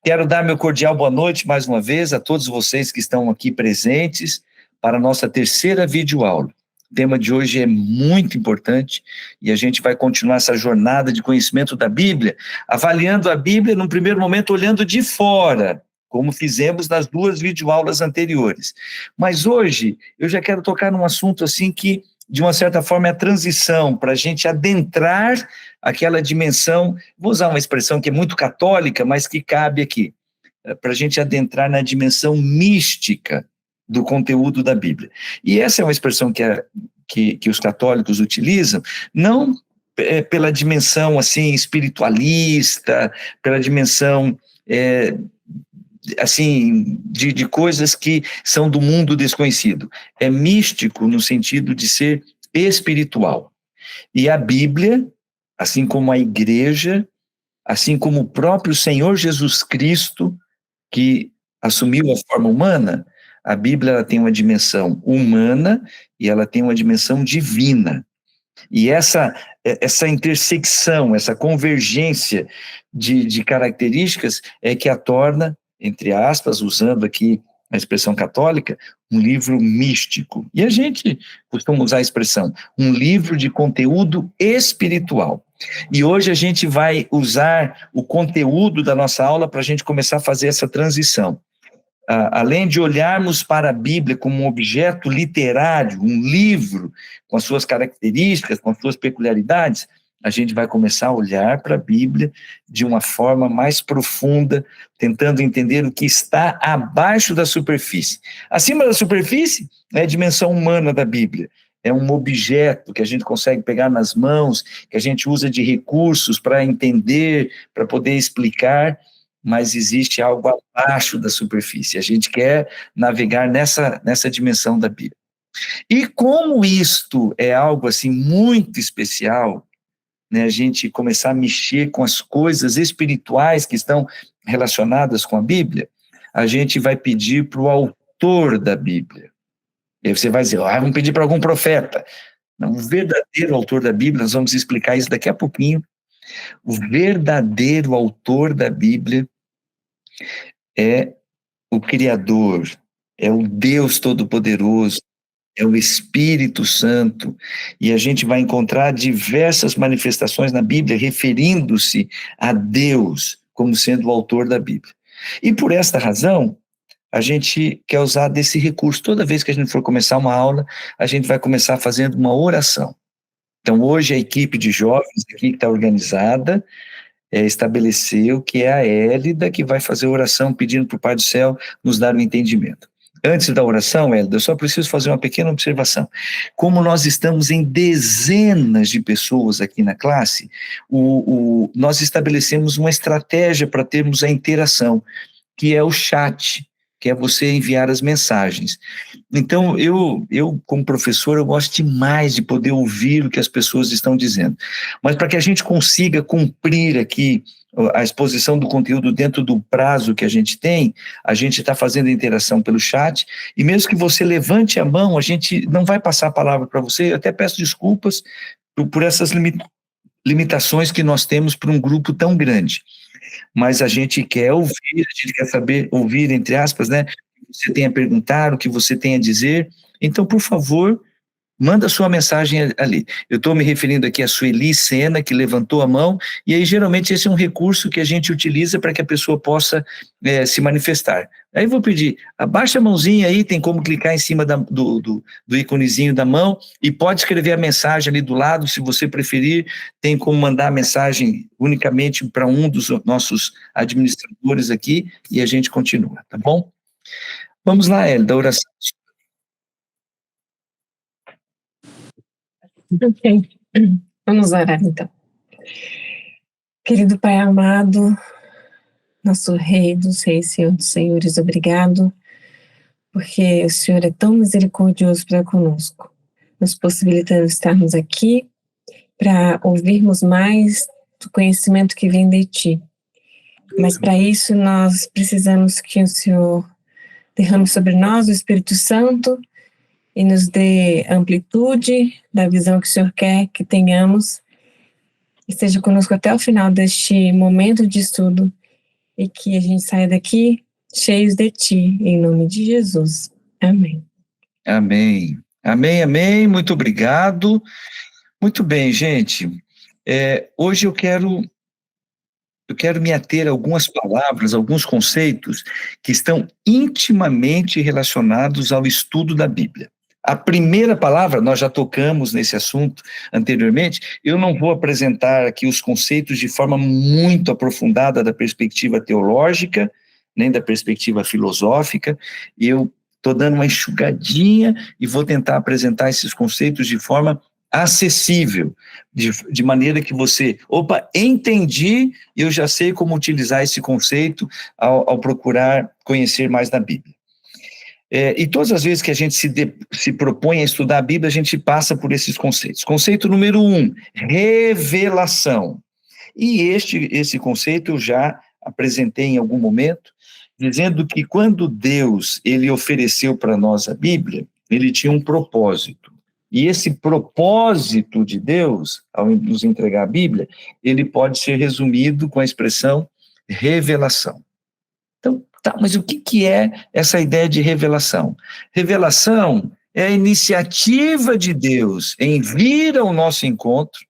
Quero dar meu cordial boa noite mais uma vez a todos vocês que estão aqui presentes para a nossa terceira videoaula. O tema de hoje é muito importante e a gente vai continuar essa jornada de conhecimento da Bíblia, avaliando a Bíblia num primeiro momento olhando de fora, como fizemos nas duas videoaulas anteriores. Mas hoje eu já quero tocar num assunto assim que, de uma certa forma, é a transição para a gente adentrar aquela dimensão, vou usar uma expressão que é muito católica, mas que cabe aqui, para a gente adentrar na dimensão mística do conteúdo da Bíblia. E essa é uma expressão que os católicos utilizam, não pela dimensão assim espiritualista, pela dimensão assim de coisas que são do mundo desconhecido. É místico no sentido de ser espiritual. E a Bíblia, assim como a igreja, assim como o próprio Senhor Jesus Cristo, que assumiu a forma humana, a Bíblia ela tem uma dimensão humana e ela tem uma dimensão divina. E essa intersecção, essa convergência de características é que a torna, entre aspas, usando aqui a expressão católica, um livro místico. E a gente costuma usar a expressão, um livro de conteúdo espiritual. E hoje a gente vai usar o conteúdo da nossa aula para a gente começar a fazer essa transição. Além de olharmos para a Bíblia como um objeto literário, um livro com as suas características, com as suas peculiaridades, a gente vai começar a olhar para a Bíblia de uma forma mais profunda, tentando entender o que está abaixo da superfície. Acima da superfície é a dimensão humana da Bíblia. É um objeto que a gente consegue pegar nas mãos, que a gente usa de recursos para entender, para poder explicar, mas existe algo abaixo da superfície. A gente quer navegar nessa dimensão da Bíblia. E como isto é algo assim muito especial, né, a gente começar a mexer com as coisas espirituais que estão relacionadas com a Bíblia, a gente vai pedir para o autor da Bíblia. E aí você vai dizer, vamos pedir para algum profeta. Não, o verdadeiro autor da Bíblia, nós vamos explicar isso daqui a pouquinho, o verdadeiro autor da Bíblia é o Criador, é o Deus Todo-Poderoso, é o Espírito Santo, e a gente vai encontrar diversas manifestações na Bíblia referindo-se a Deus como sendo o autor da Bíblia. E por esta razão, a gente quer usar desse recurso. Toda vez que a gente for começar uma aula, a gente vai começar fazendo uma oração. Então, hoje a equipe de jovens aqui que está organizada, estabeleceu que é a Hélida que vai fazer a oração pedindo para o Pai do Céu nos dar o entendimento. Antes da oração, Hélida, eu só preciso fazer uma pequena observação. Como nós estamos em dezenas de pessoas aqui na classe, nós estabelecemos uma estratégia para termos a interação, que é o chat, que é você enviar as mensagens. Então, eu como professor, eu gosto demais de poder ouvir o que as pessoas estão dizendo. Mas para que a gente consiga cumprir aqui a exposição do conteúdo dentro do prazo que a gente tem, a gente está fazendo a interação pelo chat, e mesmo que você levante a mão, a gente não vai passar a palavra para você, eu até peço desculpas por essas limitações que nós temos para um grupo tão grande. Mas a gente quer ouvir, a gente quer saber, ouvir, entre aspas, né, o que você tem a perguntar, o que você tem a dizer. Então, por favor, manda sua mensagem ali. Eu estou me referindo aqui a Sueli Sena, que levantou a mão, e aí geralmente esse é um recurso que a gente utiliza para que a pessoa possa se manifestar. Aí vou pedir, abaixa a mãozinha aí, tem como clicar em cima do íconezinho da mão, e pode escrever a mensagem ali do lado, se você preferir, tem como mandar a mensagem unicamente para um dos nossos administradores aqui, e a gente continua, tá bom? Vamos lá, Hélida, da oração. Ok, vamos orar então. Querido Pai amado, nosso Rei dos Reis, Senhor dos Senhores, obrigado, porque o Senhor é tão misericordioso para conosco, nos possibilitando estarmos aqui para ouvirmos mais do conhecimento que vem de Ti. Mas para isso nós precisamos que o Senhor derrame sobre nós o Espírito Santo e nos dê amplitude da visão que o Senhor quer que tenhamos. Esteja conosco até o final deste momento de estudo e que a gente saia daqui cheios de Ti, em nome de Jesus. Amém. Amém. Amém, amém. Muito obrigado. Muito bem, gente. Hoje eu quero me ater a algumas palavras, alguns conceitos que estão intimamente relacionados ao estudo da Bíblia. A primeira palavra, nós já tocamos nesse assunto anteriormente, eu não vou apresentar aqui os conceitos de forma muito aprofundada da perspectiva teológica, nem da perspectiva filosófica, eu estou dando uma enxugadinha e vou tentar apresentar esses conceitos de forma acessível, de maneira que você, entendi, eu já sei como utilizar esse conceito ao procurar conhecer mais da Bíblia. E todas as vezes que a gente se propõe a estudar a Bíblia, a gente passa por esses conceitos. Conceito número 1, revelação. E esse conceito eu já apresentei em algum momento, dizendo que quando Deus ele ofereceu para nós a Bíblia, ele tinha um propósito. E esse propósito de Deus, ao nos entregar a Bíblia, ele pode ser resumido com a expressão revelação. Então, mas o que é essa ideia de revelação? Revelação é a iniciativa de Deus em vir ao nosso encontro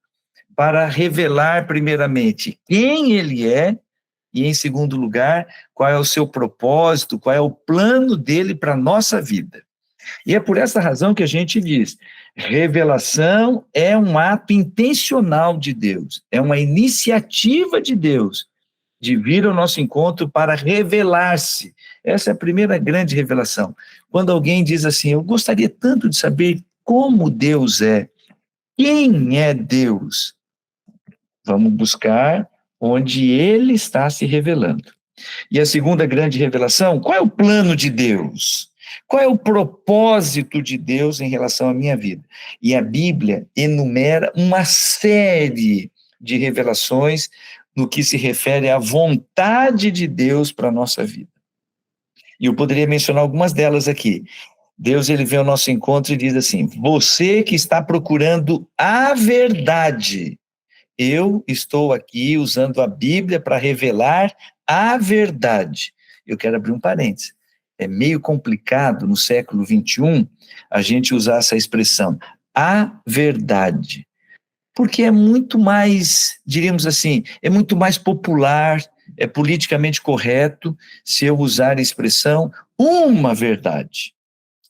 para revelar, primeiramente, quem Ele é, e, em segundo lugar, qual é o seu propósito, qual é o plano dele para a nossa vida. E é por essa razão que a gente diz, revelação é um ato intencional de Deus, é uma iniciativa de Deus de vir ao nosso encontro para revelar-se. Essa é a primeira grande revelação. Quando alguém diz assim, eu gostaria tanto de saber como Deus é, quem é Deus? Vamos buscar onde Ele está se revelando. E a segunda grande revelação, qual é o plano de Deus? Qual é o propósito de Deus em relação à minha vida? E a Bíblia enumera uma série de revelações no que se refere à vontade de Deus para a nossa vida. E eu poderia mencionar algumas delas aqui. Deus, ele vem ao nosso encontro e diz assim, você que está procurando a verdade, eu estou aqui usando a Bíblia para revelar a verdade. Eu quero abrir um parênteses. É meio complicado no século XXI a gente usar essa expressão, a verdade. Porque é muito mais, diríamos assim, é muito mais popular, é politicamente correto se eu usar a expressão uma verdade.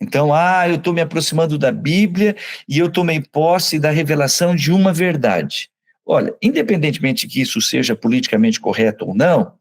Então, eu estou me aproximando da Bíblia e eu tomei posse da revelação de uma verdade. Olha, independentemente que isso seja politicamente correto ou não,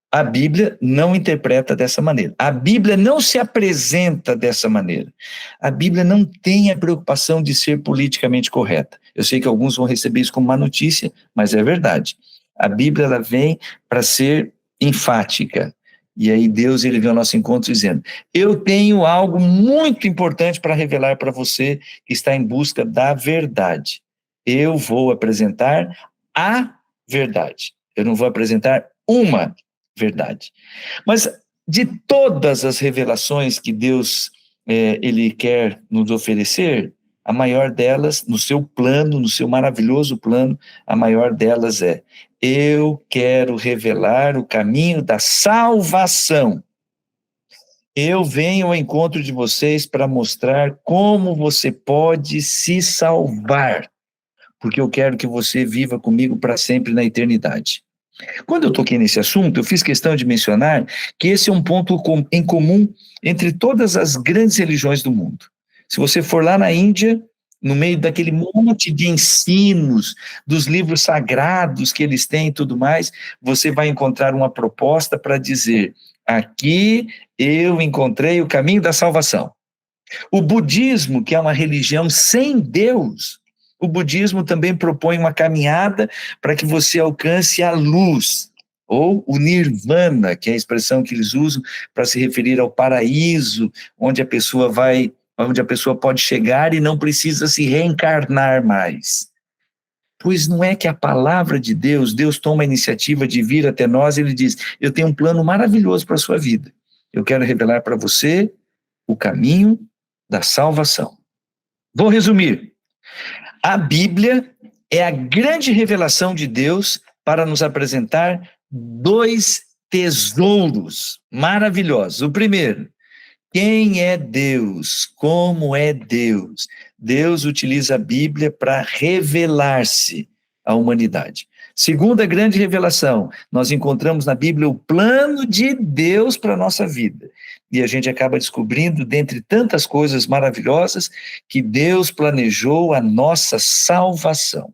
a Bíblia não interpreta dessa maneira. A Bíblia não se apresenta dessa maneira. A Bíblia não tem a preocupação de ser politicamente correta. Eu sei que alguns vão receber isso como uma notícia, mas é verdade. A Bíblia ela vem para ser enfática. E aí Deus ele vem ao nosso encontro dizendo, eu tenho algo muito importante para revelar para você que está em busca da verdade. Eu vou apresentar a verdade. Eu não vou apresentar uma verdade. Mas de todas as revelações que Deus ele quer nos oferecer, a maior delas, no seu plano, no seu maravilhoso plano, a maior delas é, eu quero revelar o caminho da salvação. Eu venho ao encontro de vocês para mostrar como você pode se salvar, porque eu quero que você viva comigo para sempre na eternidade. Quando eu toquei nesse assunto, eu fiz questão de mencionar que esse é um ponto em comum entre todas as grandes religiões do mundo. Se você for lá na Índia, no meio daquele monte de ensinos, dos livros sagrados que eles têm e tudo mais, você vai encontrar uma proposta para dizer, aqui eu encontrei o caminho da salvação. O budismo, que é uma religião sem Deus, o budismo também propõe uma caminhada para que você alcance a luz, ou o nirvana, que é a expressão que eles usam para se referir ao paraíso, onde a pessoa pode chegar e não precisa se reencarnar mais. Pois não é que a palavra de Deus toma a iniciativa de vir até nós, ele diz, eu tenho um plano maravilhoso para a sua vida, eu quero revelar para você o caminho da salvação. Vou resumir. A Bíblia é a grande revelação de Deus para nos apresentar dois tesouros maravilhosos. O primeiro, quem é Deus? Como é Deus? Deus utiliza a Bíblia para revelar-se à humanidade. Segunda grande revelação, nós encontramos na Bíblia o plano de Deus para a nossa vida. E a gente acaba descobrindo, dentre tantas coisas maravilhosas, que Deus planejou a nossa salvação.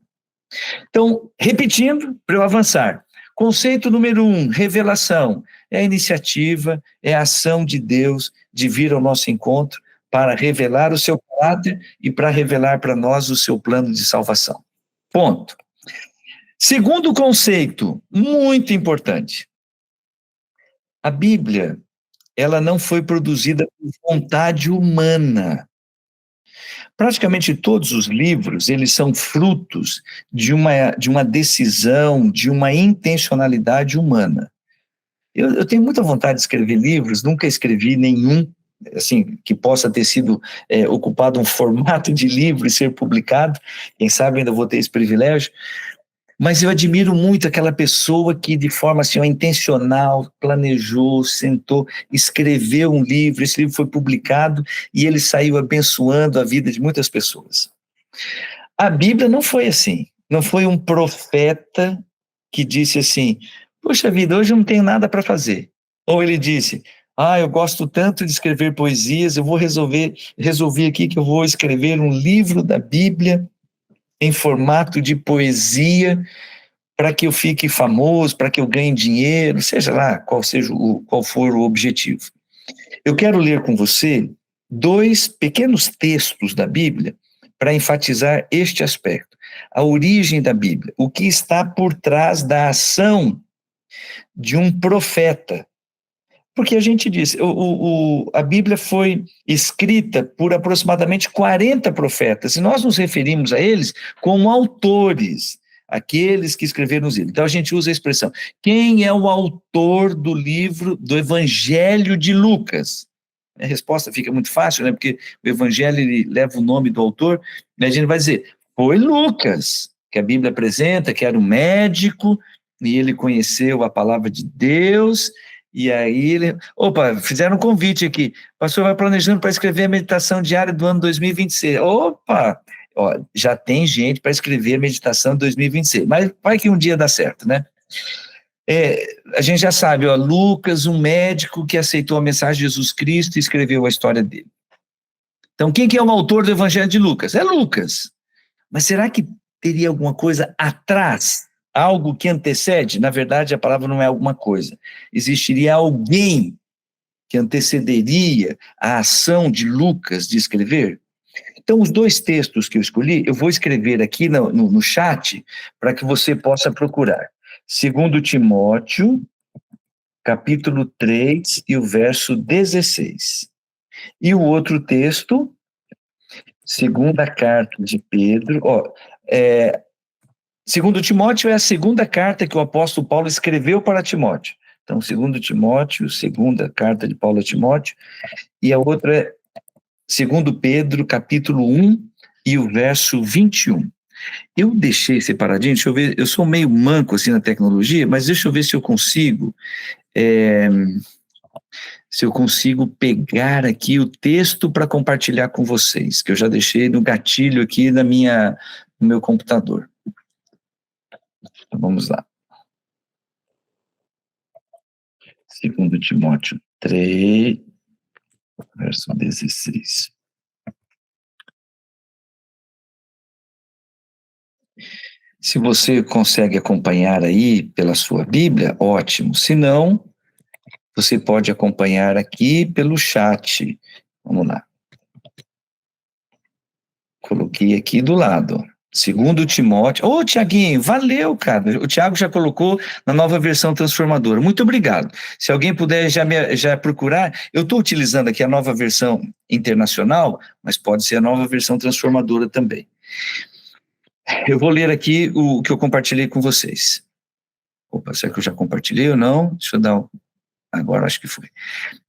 Então, repetindo, para eu avançar. Conceito número 1, revelação. É a iniciativa, é a ação de Deus de vir ao nosso encontro para revelar o seu caráter e para revelar para nós o seu plano de salvação. Ponto. Segundo conceito, muito importante. A Bíblia, ela não foi produzida por vontade humana. Praticamente todos os livros, eles são frutos de uma decisão, de uma intencionalidade humana. Eu tenho muita vontade de escrever livros, nunca escrevi nenhum, assim, que possa ter sido ocupado um formato de livro e ser publicado, quem sabe ainda vou ter esse privilégio, mas eu admiro muito aquela pessoa que de forma assim, intencional, planejou, sentou, escreveu um livro, esse livro foi publicado e ele saiu abençoando a vida de muitas pessoas. A Bíblia não foi assim, não foi um profeta que disse assim, puxa vida, hoje eu não tenho nada para fazer. Ou ele disse, eu gosto tanto de escrever poesias, eu vou resolvi aqui que eu vou escrever um livro da Bíblia em formato de poesia, para que eu fique famoso, para que eu ganhe dinheiro, seja lá qual for o objetivo. Eu quero ler com você 2 pequenos textos da Bíblia para enfatizar este aspecto, a origem da Bíblia, o que está por trás da ação de um profeta. Porque a gente diz, a Bíblia foi escrita por aproximadamente 40 profetas, e nós nos referimos a eles como autores, aqueles que escreveram os livros. Então a gente usa a expressão, quem é o autor do livro do Evangelho de Lucas? A resposta fica muito fácil, né? Porque o Evangelho ele leva o nome do autor, e a gente vai dizer, foi Lucas, que a Bíblia apresenta, que era um médico, e ele conheceu a palavra de Deus. E aí, fizeram um convite aqui. O pastor vai planejando para escrever a meditação diária do ano 2026. Já tem gente para escrever a meditação de 2026. Mas vai que um dia dá certo, né? A gente já sabe, Lucas, um médico que aceitou a mensagem de Jesus Cristo e escreveu a história dele. Então, quem que é o autor do Evangelho de Lucas? É Lucas. Mas será que teria alguma coisa atrás? Algo que antecede? Na verdade, a palavra não é alguma coisa. Existiria alguém que antecederia a ação de Lucas de escrever? Então, os 2 textos que eu escolhi, eu vou escrever aqui no chat para que você possa procurar. 2 Timóteo, capítulo 3 e o verso 16. E o outro texto, 2ª carta de Pedro, 2 Timóteo é a 2ª carta que o apóstolo Paulo escreveu para Timóteo. Então, 2 Timóteo, 2ª carta de Paulo a Timóteo, e a outra é 2 Pedro, capítulo 1 e o verso 21. Eu deixei separadinho, deixa eu ver, eu sou meio manco assim na tecnologia, mas deixa eu ver se eu consigo, pegar aqui o texto para compartilhar com vocês, que eu já deixei no gatilho aqui no meu computador. Então, vamos lá. 2 Timóteo 3, verso 16. Se você consegue acompanhar aí pela sua Bíblia, ótimo. Se não, você pode acompanhar aqui pelo chat. Vamos lá. Coloquei aqui do lado. 2 Timóteo. Tiaguinho, valeu, cara. O Tiago já colocou na nova versão transformadora. Muito obrigado. Se alguém puder já procurar, eu estou utilizando aqui a nova versão internacional, mas pode ser a nova versão transformadora também. Eu vou ler aqui o que eu compartilhei com vocês. Será que eu já compartilhei ou não? Deixa eu dar agora acho que foi.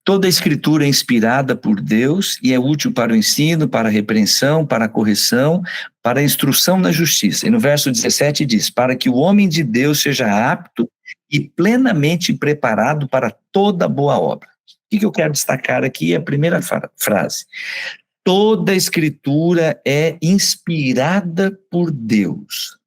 Toda a escritura é inspirada por Deus e é útil para o ensino, para a repreensão, para a correção, para a instrução na justiça. E no verso 17 diz, para que o homem de Deus seja apto e plenamente preparado para toda boa obra. O que eu quero destacar aqui é a primeira frase. Toda a Escritura é inspirada por Deus.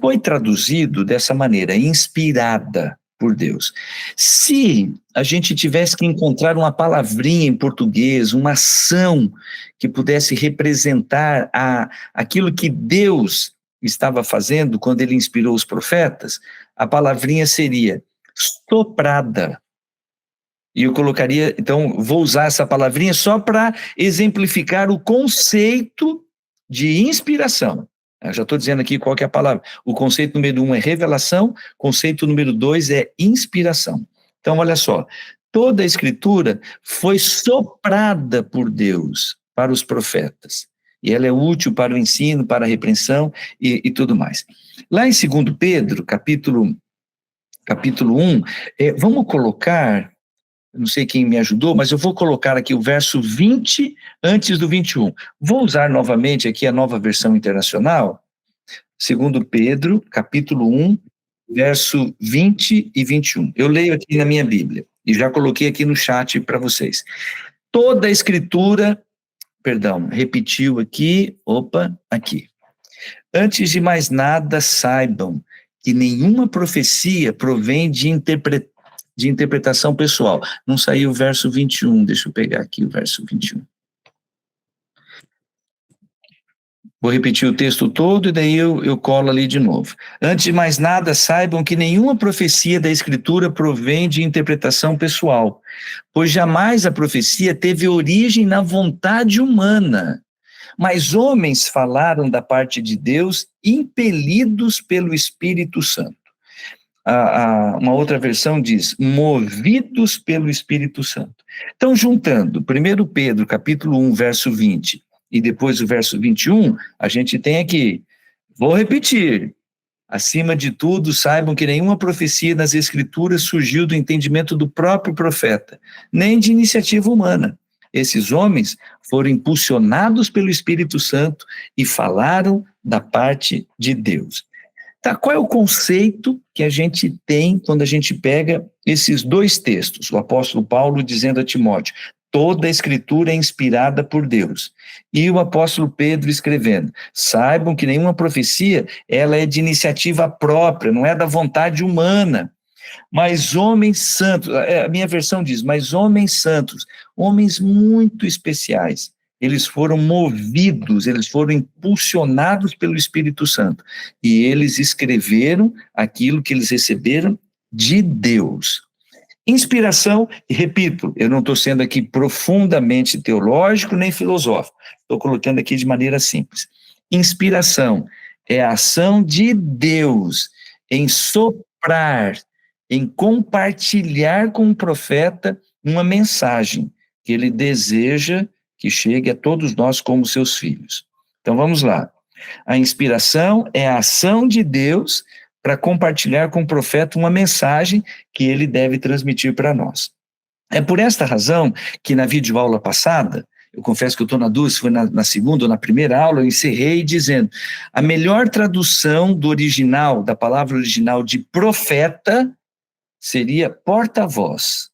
Foi traduzido dessa maneira, inspirada por Deus. Se a gente tivesse que encontrar uma palavrinha em português, uma ação que pudesse representar aquilo que Deus estava fazendo quando ele inspirou os profetas, a palavrinha seria soprada. E eu colocaria, então, vou usar essa palavrinha só para exemplificar o conceito de inspiração. Eu já estou dizendo aqui qual que é a palavra. O conceito número 1 é revelação, conceito número 2 é inspiração. Então, olha só, toda a Escritura foi soprada por Deus para os profetas. E ela é útil para o ensino, para a repreensão e tudo mais. Lá em 2 Pedro, capítulo 1, vamos colocar, não sei quem me ajudou, mas eu vou colocar aqui o verso 20 antes do 21. Vou usar novamente aqui a Nova Versão Internacional, 2 Pedro, capítulo 1, verso 20 e 21. Eu leio aqui na minha Bíblia, e já coloquei aqui no chat para vocês. Toda a Escritura, repetiu aqui, aqui. Antes de mais nada, saibam que nenhuma profecia provém de interpretação pessoal. Não saiu o verso 21, deixa eu pegar aqui o verso 21. Vou repetir o texto todo e daí eu colo ali de novo. Antes de mais nada, saibam que nenhuma profecia da Escritura provém de interpretação pessoal, pois jamais a profecia teve origem na vontade humana, mas homens falaram da parte de Deus, impelidos pelo Espírito Santo. Uma outra versão diz, movidos pelo Espírito Santo. Então, juntando 1 Pedro, capítulo 1, verso 20, e depois o verso 21, a gente tem aqui, vou repetir, acima de tudo, saibam que nenhuma profecia nas Escrituras surgiu do entendimento do próprio profeta, nem de iniciativa humana. Esses homens foram impulsionados pelo Espírito Santo e falaram da parte de Deus. Tá, qual é o conceito que a gente tem quando a gente pega esses dois textos? O apóstolo Paulo dizendo a Timóteo, toda a Escritura é inspirada por Deus. E o apóstolo Pedro escrevendo, saibam que nenhuma profecia, ela é de iniciativa própria, não é da vontade humana. Mas homens santos, a minha versão diz, mas homens santos, homens muito especiais, eles foram movidos, eles foram impulsionados pelo Espírito Santo, e eles escreveram aquilo que eles receberam de Deus. Inspiração, e repito, eu não estou sendo aqui profundamente teológico nem filosófico, estou colocando aqui de maneira simples. Inspiração é a ação de Deus em soprar, em compartilhar com o profeta uma mensagem que ele deseja que chegue a todos nós como seus filhos. Então vamos lá. A inspiração é a ação de Deus para compartilhar com o profeta uma mensagem que ele deve transmitir para nós. É por esta razão que na videoaula passada, eu confesso que eu estou na dúvida se foi na segunda ou na primeira aula, eu encerrei dizendo, a melhor tradução do original, da palavra original de profeta, seria porta-voz.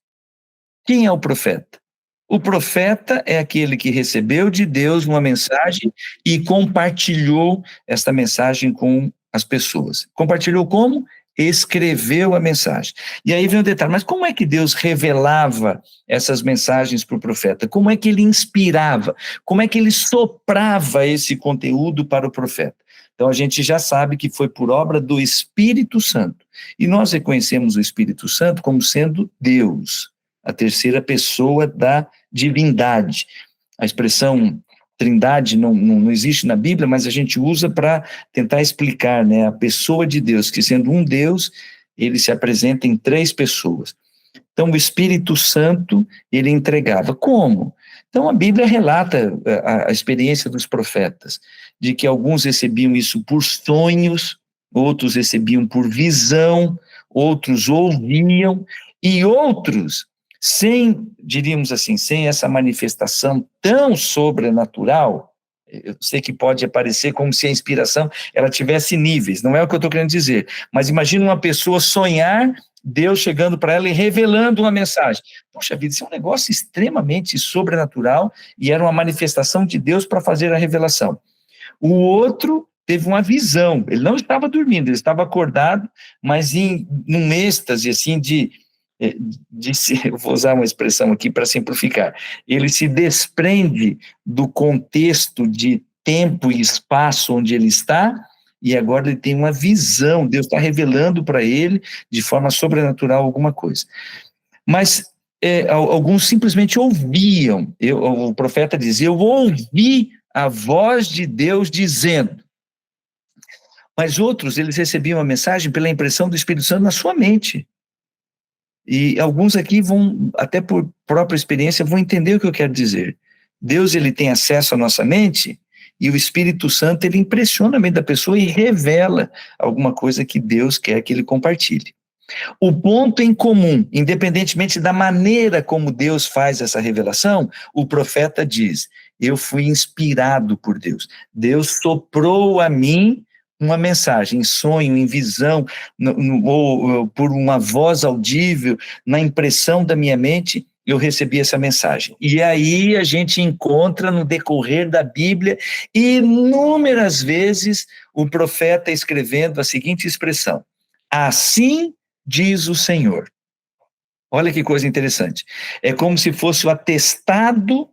Quem é o profeta? O profeta é aquele que recebeu de Deus uma mensagem e compartilhou esta mensagem com as pessoas. Compartilhou como? Escreveu a mensagem. E aí vem o detalhe, mas como é que Deus revelava essas mensagens para o profeta? Como é que ele inspirava? Como é que ele soprava esse conteúdo para o profeta? Então a gente já sabe que foi por obra do Espírito Santo. E nós reconhecemos o Espírito Santo como sendo Deus, a terceira pessoa da divindade. A expressão trindade não existe na Bíblia, mas a gente usa para tentar explicar, né, a pessoa de Deus, que sendo um Deus, ele se apresenta em três pessoas. Então o Espírito Santo, ele entregava. Como? Então a Bíblia relata a experiência dos profetas, de que alguns recebiam isso por sonhos, outros recebiam por visão, outros ouviam, e outros diríamos assim, sem essa manifestação tão sobrenatural, eu sei que pode aparecer como se a inspiração ela tivesse níveis, não é o que eu estou querendo dizer, mas imagina uma pessoa sonhar Deus chegando para ela e revelando uma mensagem. Poxa vida, isso é um negócio extremamente sobrenatural e era uma manifestação de Deus para fazer a revelação. O outro teve uma visão, ele não estava dormindo, ele estava acordado, mas num êxtase, assim, eu vou usar uma expressão aqui para simplificar, ele se desprende do contexto de tempo e espaço onde ele está, e agora ele tem uma visão, Deus está revelando para ele, de forma sobrenatural, alguma coisa. Mas alguns simplesmente ouviam, o profeta dizia, eu ouvi a voz de Deus dizendo. Mas outros, eles recebiam a mensagem pela impressão do Espírito Santo na sua mente. E alguns aqui vão, até por própria experiência, vão entender o que eu quero dizer. Deus, ele tem acesso à nossa mente, e o Espírito Santo, ele impressiona a mente da pessoa e revela alguma coisa que Deus quer que ele compartilhe. O ponto em comum, independentemente da maneira como Deus faz essa revelação, o profeta diz, eu fui inspirado por Deus. Deus soprou a mim uma mensagem, em sonho, em visão, ou por uma voz audível, na impressão da minha mente, eu recebi essa mensagem. E aí a gente encontra no decorrer da Bíblia inúmeras vezes o profeta escrevendo a seguinte expressão, assim diz o Senhor. Olha que coisa interessante. É como se fosse o atestado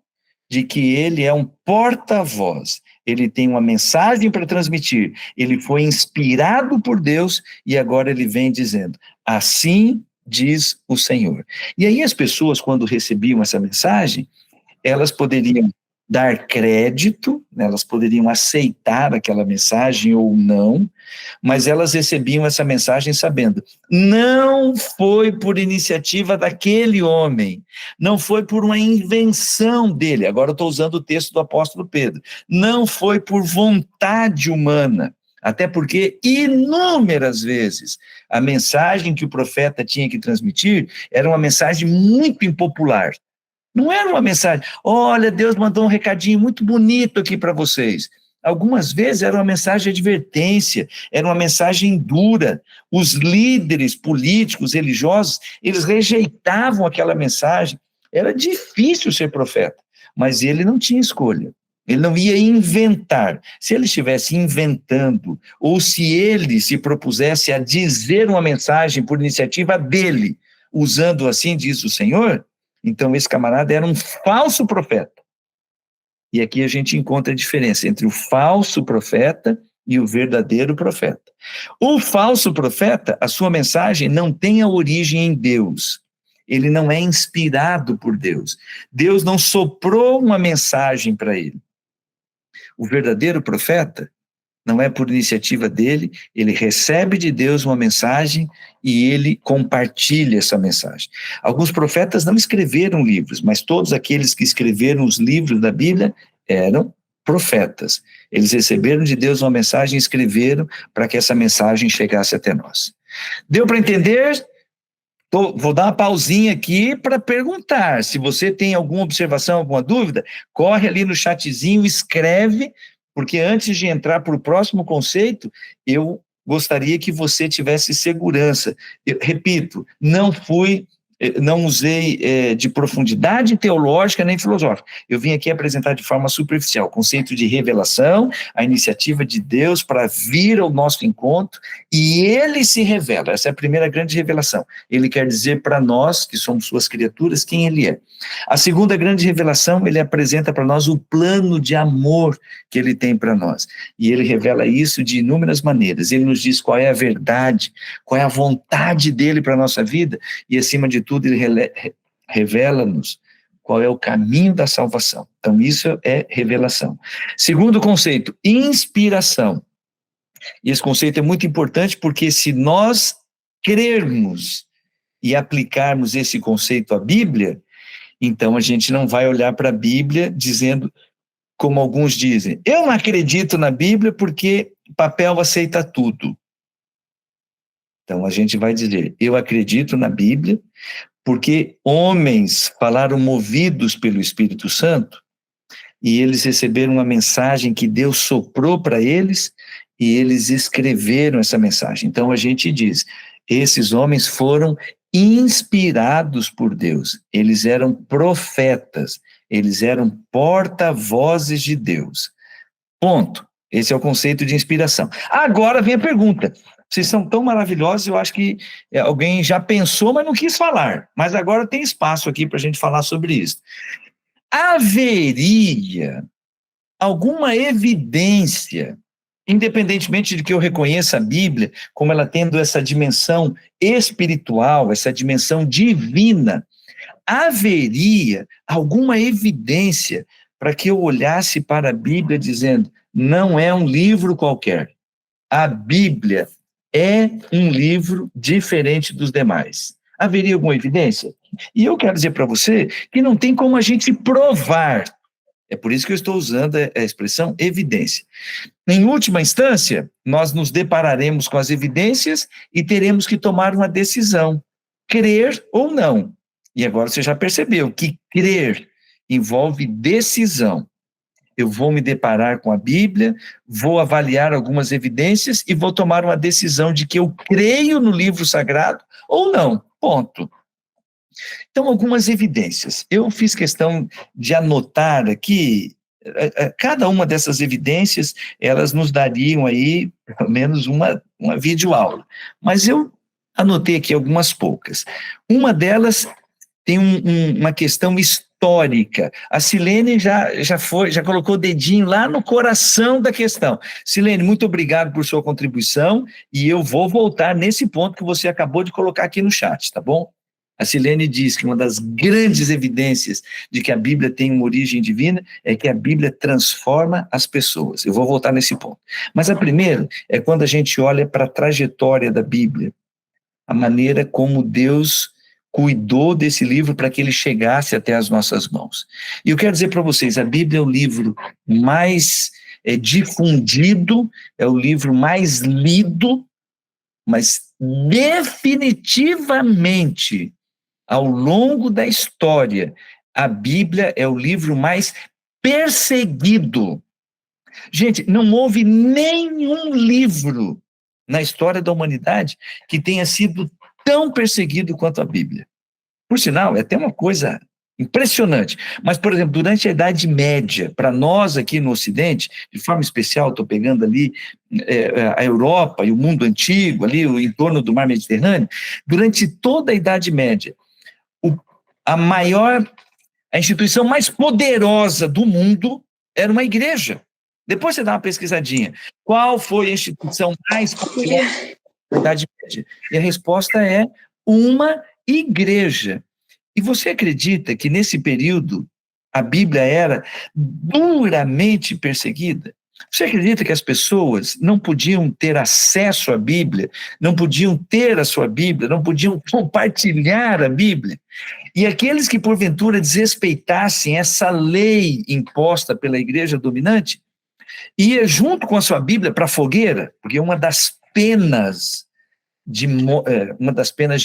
de que ele é um porta-voz. Ele tem uma mensagem para transmitir. Ele foi inspirado por Deus e agora ele vem dizendo, assim diz o Senhor. E aí as pessoas, quando recebiam essa mensagem, elas poderiam dar crédito, né, elas poderiam aceitar aquela mensagem ou não, mas elas recebiam essa mensagem sabendo, não foi por iniciativa daquele homem, não foi por uma invenção dele, agora eu estou usando o texto do apóstolo Pedro, não foi por vontade humana, até porque inúmeras vezes a mensagem que o profeta tinha que transmitir era uma mensagem muito impopular. Não era uma mensagem, olha, Deus mandou um recadinho muito bonito aqui para vocês. Algumas vezes era uma mensagem de advertência, era uma mensagem dura. Os líderes políticos, religiosos, eles rejeitavam aquela mensagem. Era difícil ser profeta, mas ele não tinha escolha. Ele não ia inventar. Se ele estivesse inventando, ou se ele se propusesse a dizer uma mensagem por iniciativa dele, usando assim diz o Senhor, então esse camarada era um falso profeta. E aqui a gente encontra a diferença entre o falso profeta e o verdadeiro profeta. O falso profeta, a sua mensagem não tem a origem em Deus. Ele não é inspirado por Deus. Deus não soprou uma mensagem para ele. O verdadeiro profeta não é por iniciativa dele, ele recebe de Deus uma mensagem e ele compartilha essa mensagem. Alguns profetas não escreveram livros, mas todos aqueles que escreveram os livros da Bíblia eram profetas. Eles receberam de Deus uma mensagem e escreveram para que essa mensagem chegasse até nós. Deu para entender? Vou dar uma pausinha aqui para perguntar. Se você tem alguma observação, alguma dúvida, corre ali no chatzinho, escreve, porque antes de entrar para o próximo conceito, eu gostaria que você tivesse segurança. Eu, repito, não usei de profundidade teológica nem filosófica. Eu vim aqui apresentar de forma superficial o conceito de revelação, a iniciativa de Deus para vir ao nosso encontro, e ele se revela. Essa é a primeira grande revelação. Ele quer dizer para nós, que somos suas criaturas, quem ele é. A segunda grande revelação, ele apresenta para nós o plano de amor que ele tem para nós. E ele revela isso de inúmeras maneiras. Ele nos diz qual é a verdade, qual é a vontade dele para a nossa vida, e acima de tudo, ele revela-nos qual é o caminho da salvação. Então, isso é revelação. Segundo conceito, inspiração. E esse conceito é muito importante porque se nós crermos e aplicarmos esse conceito à Bíblia, então a gente não vai olhar para a Bíblia dizendo, como alguns dizem, eu não acredito na Bíblia porque papel aceita tudo. Então a gente vai dizer, eu acredito na Bíblia porque homens falaram movidos pelo Espírito Santo e eles receberam uma mensagem que Deus soprou para eles e eles escreveram essa mensagem. Então a gente diz, Esses homens foram inspirados por Deus, eles eram profetas, eles eram porta-vozes de Deus. Ponto. Esse é o conceito de inspiração. Agora vem a pergunta. Vocês são tão maravilhosos, eu acho que alguém já pensou, mas não quis falar. Mas agora tem espaço aqui para a gente falar sobre isso. Haveria alguma evidência, independentemente de que eu reconheça a Bíblia como ela tendo essa dimensão espiritual, essa dimensão divina, haveria alguma evidência para que eu olhasse para a Bíblia dizendo, não é um livro qualquer, a Bíblia é um livro diferente dos demais? Haveria alguma evidência? E eu quero dizer para você que não tem como a gente provar. É por isso que eu estou usando a expressão evidência. Em última instância, nós nos depararemos com as evidências e teremos que tomar uma decisão, crer ou não. E agora você já percebeu que crer envolve decisão. Eu vou me deparar com a Bíblia, vou avaliar algumas evidências e vou tomar uma decisão de que eu creio no livro sagrado ou não. Ponto. Então, algumas evidências. Eu fiz questão de anotar aqui, cada uma dessas evidências, elas nos dariam aí, pelo menos, uma videoaula. Mas eu anotei aqui algumas poucas. Uma delas tem uma questão histórica. A Silene já colocou o dedinho lá no coração da questão. Silene, muito obrigado por sua contribuição, e eu vou voltar nesse ponto que você acabou de colocar aqui no chat, tá bom? A Silene diz que uma das grandes evidências de que a Bíblia tem uma origem divina é que a Bíblia transforma as pessoas. Eu vou voltar nesse ponto. Mas a primeira é quando a gente olha para a trajetória da Bíblia, a maneira como Deus cuidou desse livro para que ele chegasse até as nossas mãos. E eu quero dizer para vocês, a Bíblia é o livro mais difundido, é o livro mais lido, mas definitivamente, ao longo da história, a Bíblia é o livro mais perseguido. Gente, não houve nenhum livro na história da humanidade que tenha sido tão perseguido quanto a Bíblia. Por sinal, é até uma coisa impressionante. Mas, por exemplo, durante a Idade Média, para nós aqui no Ocidente, de forma especial, estou pegando ali a Europa e o mundo antigo, ali em torno do Mar Mediterrâneo, durante toda a Idade Média, a instituição mais poderosa do mundo era uma igreja. Depois você dá uma pesquisadinha. Qual foi a instituição mais poderosa da Idade Média? E a resposta é uma igreja. E você acredita que nesse período a Bíblia era duramente perseguida? Você acredita que as pessoas não podiam ter acesso à Bíblia, não podiam ter a sua Bíblia, não podiam compartilhar a Bíblia? E aqueles que porventura desrespeitassem essa lei imposta pela igreja dominante, ia junto com a sua Bíblia para a fogueira, porque uma das penas de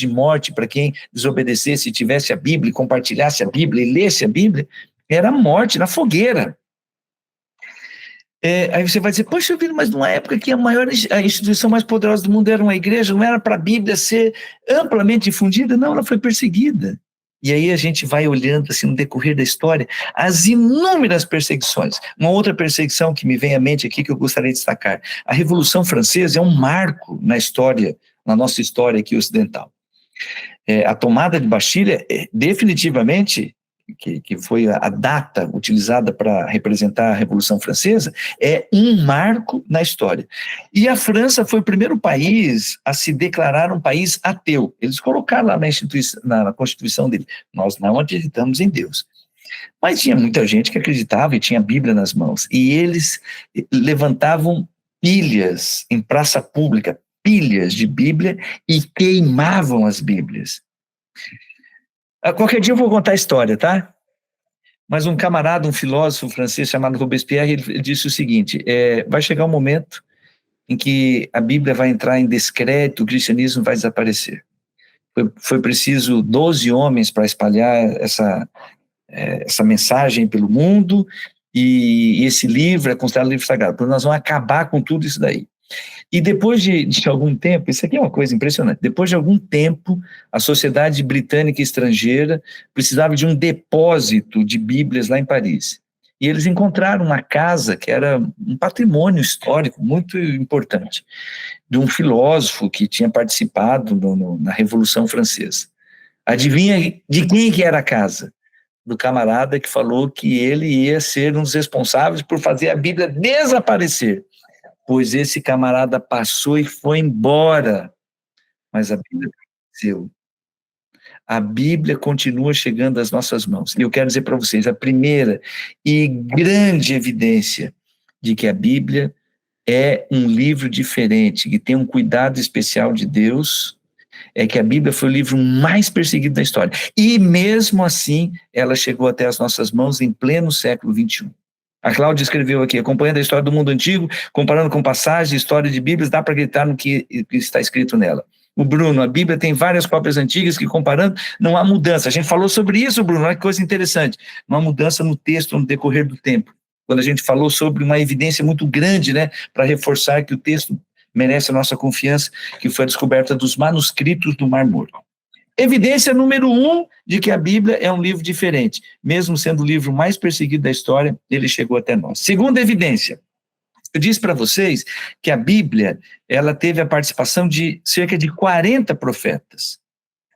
morte para quem desobedecesse e tivesse a Bíblia, compartilhasse a Bíblia e lesse a Bíblia, era a morte na fogueira. Aí você vai dizer, poxa, filho, mas numa época que a instituição mais poderosa do mundo era uma igreja, não era para a Bíblia ser amplamente difundida? Não, ela foi perseguida. E aí a gente vai olhando, assim, no decorrer da história, as inúmeras perseguições. Uma outra perseguição que me vem à mente aqui, que eu gostaria de destacar. A Revolução Francesa é um marco na história, na nossa história aqui ocidental. A tomada de Bastilha, definitivamente, que foi a data utilizada para representar a Revolução Francesa, é um marco na história. E a França foi o primeiro país a se declarar um país ateu. Eles colocaram lá na Constituição dele, nós não acreditamos em Deus. Mas tinha muita gente que acreditava e tinha a Bíblia nas mãos. E eles levantavam pilhas em praça pública, pilhas de Bíblia, e queimavam as Bíblias. Qualquer dia eu vou contar a história, tá? Mas um camarada, um filósofo francês chamado Robespierre, ele disse o seguinte, vai chegar um momento em que a Bíblia vai entrar em descrédito, o cristianismo vai desaparecer. Foi preciso 12 homens para espalhar essa mensagem pelo mundo, e esse livro é considerado livro sagrado, porque nós vamos acabar com tudo isso daí. E depois de algum tempo, isso aqui é uma coisa impressionante, depois de algum tempo, a Sociedade Britânica Estrangeira precisava de um depósito de Bíblias lá em Paris. E eles encontraram uma casa que era um patrimônio histórico muito importante, de um filósofo que tinha participado na Revolução Francesa. Adivinha de quem que era a casa? Do camarada que falou que ele ia ser um dos responsáveis por fazer a Bíblia desaparecer. Pois esse camarada passou e foi embora, mas a Bíblia permaneceu. A Bíblia continua chegando às nossas mãos. E eu quero dizer para vocês, a primeira e grande evidência de que a Bíblia é um livro diferente, que tem um cuidado especial de Deus, é que a Bíblia foi o livro mais perseguido da história. E mesmo assim, ela chegou até as nossas mãos em pleno século XXI. A Cláudia escreveu aqui, acompanhando a história do mundo antigo, comparando com passagens, história de Bíblias, dá para acreditar no que está escrito nela. O Bruno, a Bíblia tem várias cópias antigas que, comparando, não há mudança. A gente falou sobre isso, Bruno, olha que coisa interessante. Não há mudança no texto no decorrer do tempo. Quando a gente falou sobre uma evidência muito grande, né, para reforçar que o texto merece a nossa confiança, que foi a descoberta dos manuscritos do Mar Morto. Evidência número 1 de que a Bíblia é um livro diferente. Mesmo sendo o livro mais perseguido da história, ele chegou até nós. Segunda evidência. Eu disse para vocês que a Bíblia, ela teve a participação de cerca de 40 profetas.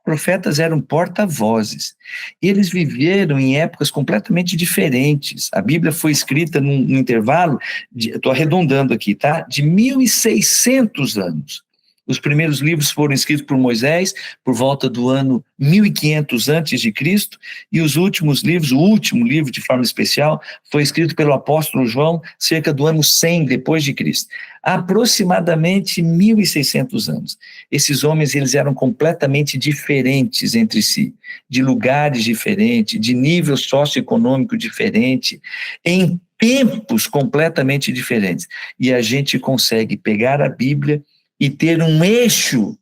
Profetas eram porta-vozes. Eles viveram em épocas completamente diferentes. A Bíblia foi escrita num intervalo, estou arredondando aqui, tá? De 1.600 anos. Os primeiros livros foram escritos por Moisés por volta do ano 1500 antes de Cristo, e os últimos livros, o último livro de forma especial, foi escrito pelo apóstolo João cerca do ano 100 depois de Cristo. Aproximadamente 1.600 anos. Esses homens, eles eram completamente diferentes entre si, de lugares diferentes, de nível socioeconômico diferente, em tempos completamente diferentes. E a gente consegue pegar a Bíblia e ter um eixo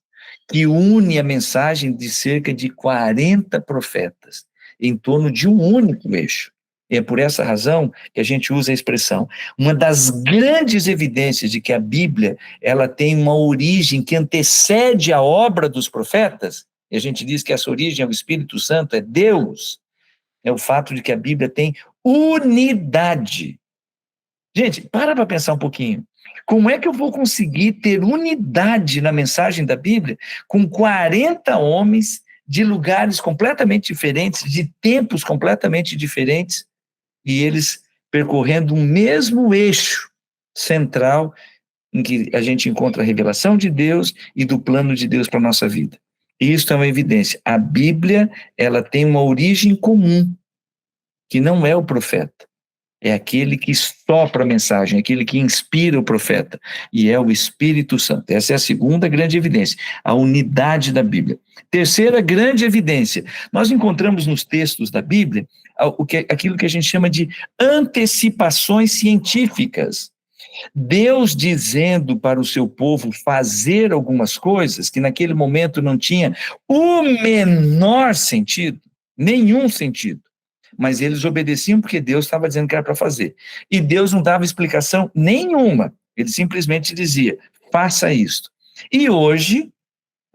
que une a mensagem de cerca de 40 profetas, em torno de um único eixo. E é por essa razão que a gente usa a expressão. Uma das grandes evidências de que a Bíblia ela tem uma origem que antecede a obra dos profetas, e a gente diz que essa origem é o Espírito Santo, é Deus, é o fato de que a Bíblia tem unidade. Gente, para pensar um pouquinho. Como é que eu vou conseguir ter unidade na mensagem da Bíblia com 40 homens de lugares completamente diferentes, de tempos completamente diferentes, e eles percorrendo o mesmo eixo central em que a gente encontra a revelação de Deus e do plano de Deus para a nossa vida? Isso é uma evidência. A Bíblia, ela tem uma origem comum, que não é o profeta. É aquele que sopra a mensagem, aquele que inspira o profeta, e é o Espírito Santo. Essa é a segunda grande evidência, a unidade da Bíblia. Terceira grande evidência, nós encontramos nos textos da Bíblia aquilo que a gente chama de antecipações científicas. Deus dizendo para o seu povo fazer algumas coisas que naquele momento não tinha o menor sentido, nenhum sentido. Mas eles obedeciam porque Deus estava dizendo que era para fazer. E Deus não dava explicação nenhuma. Ele simplesmente dizia, faça isto. E hoje,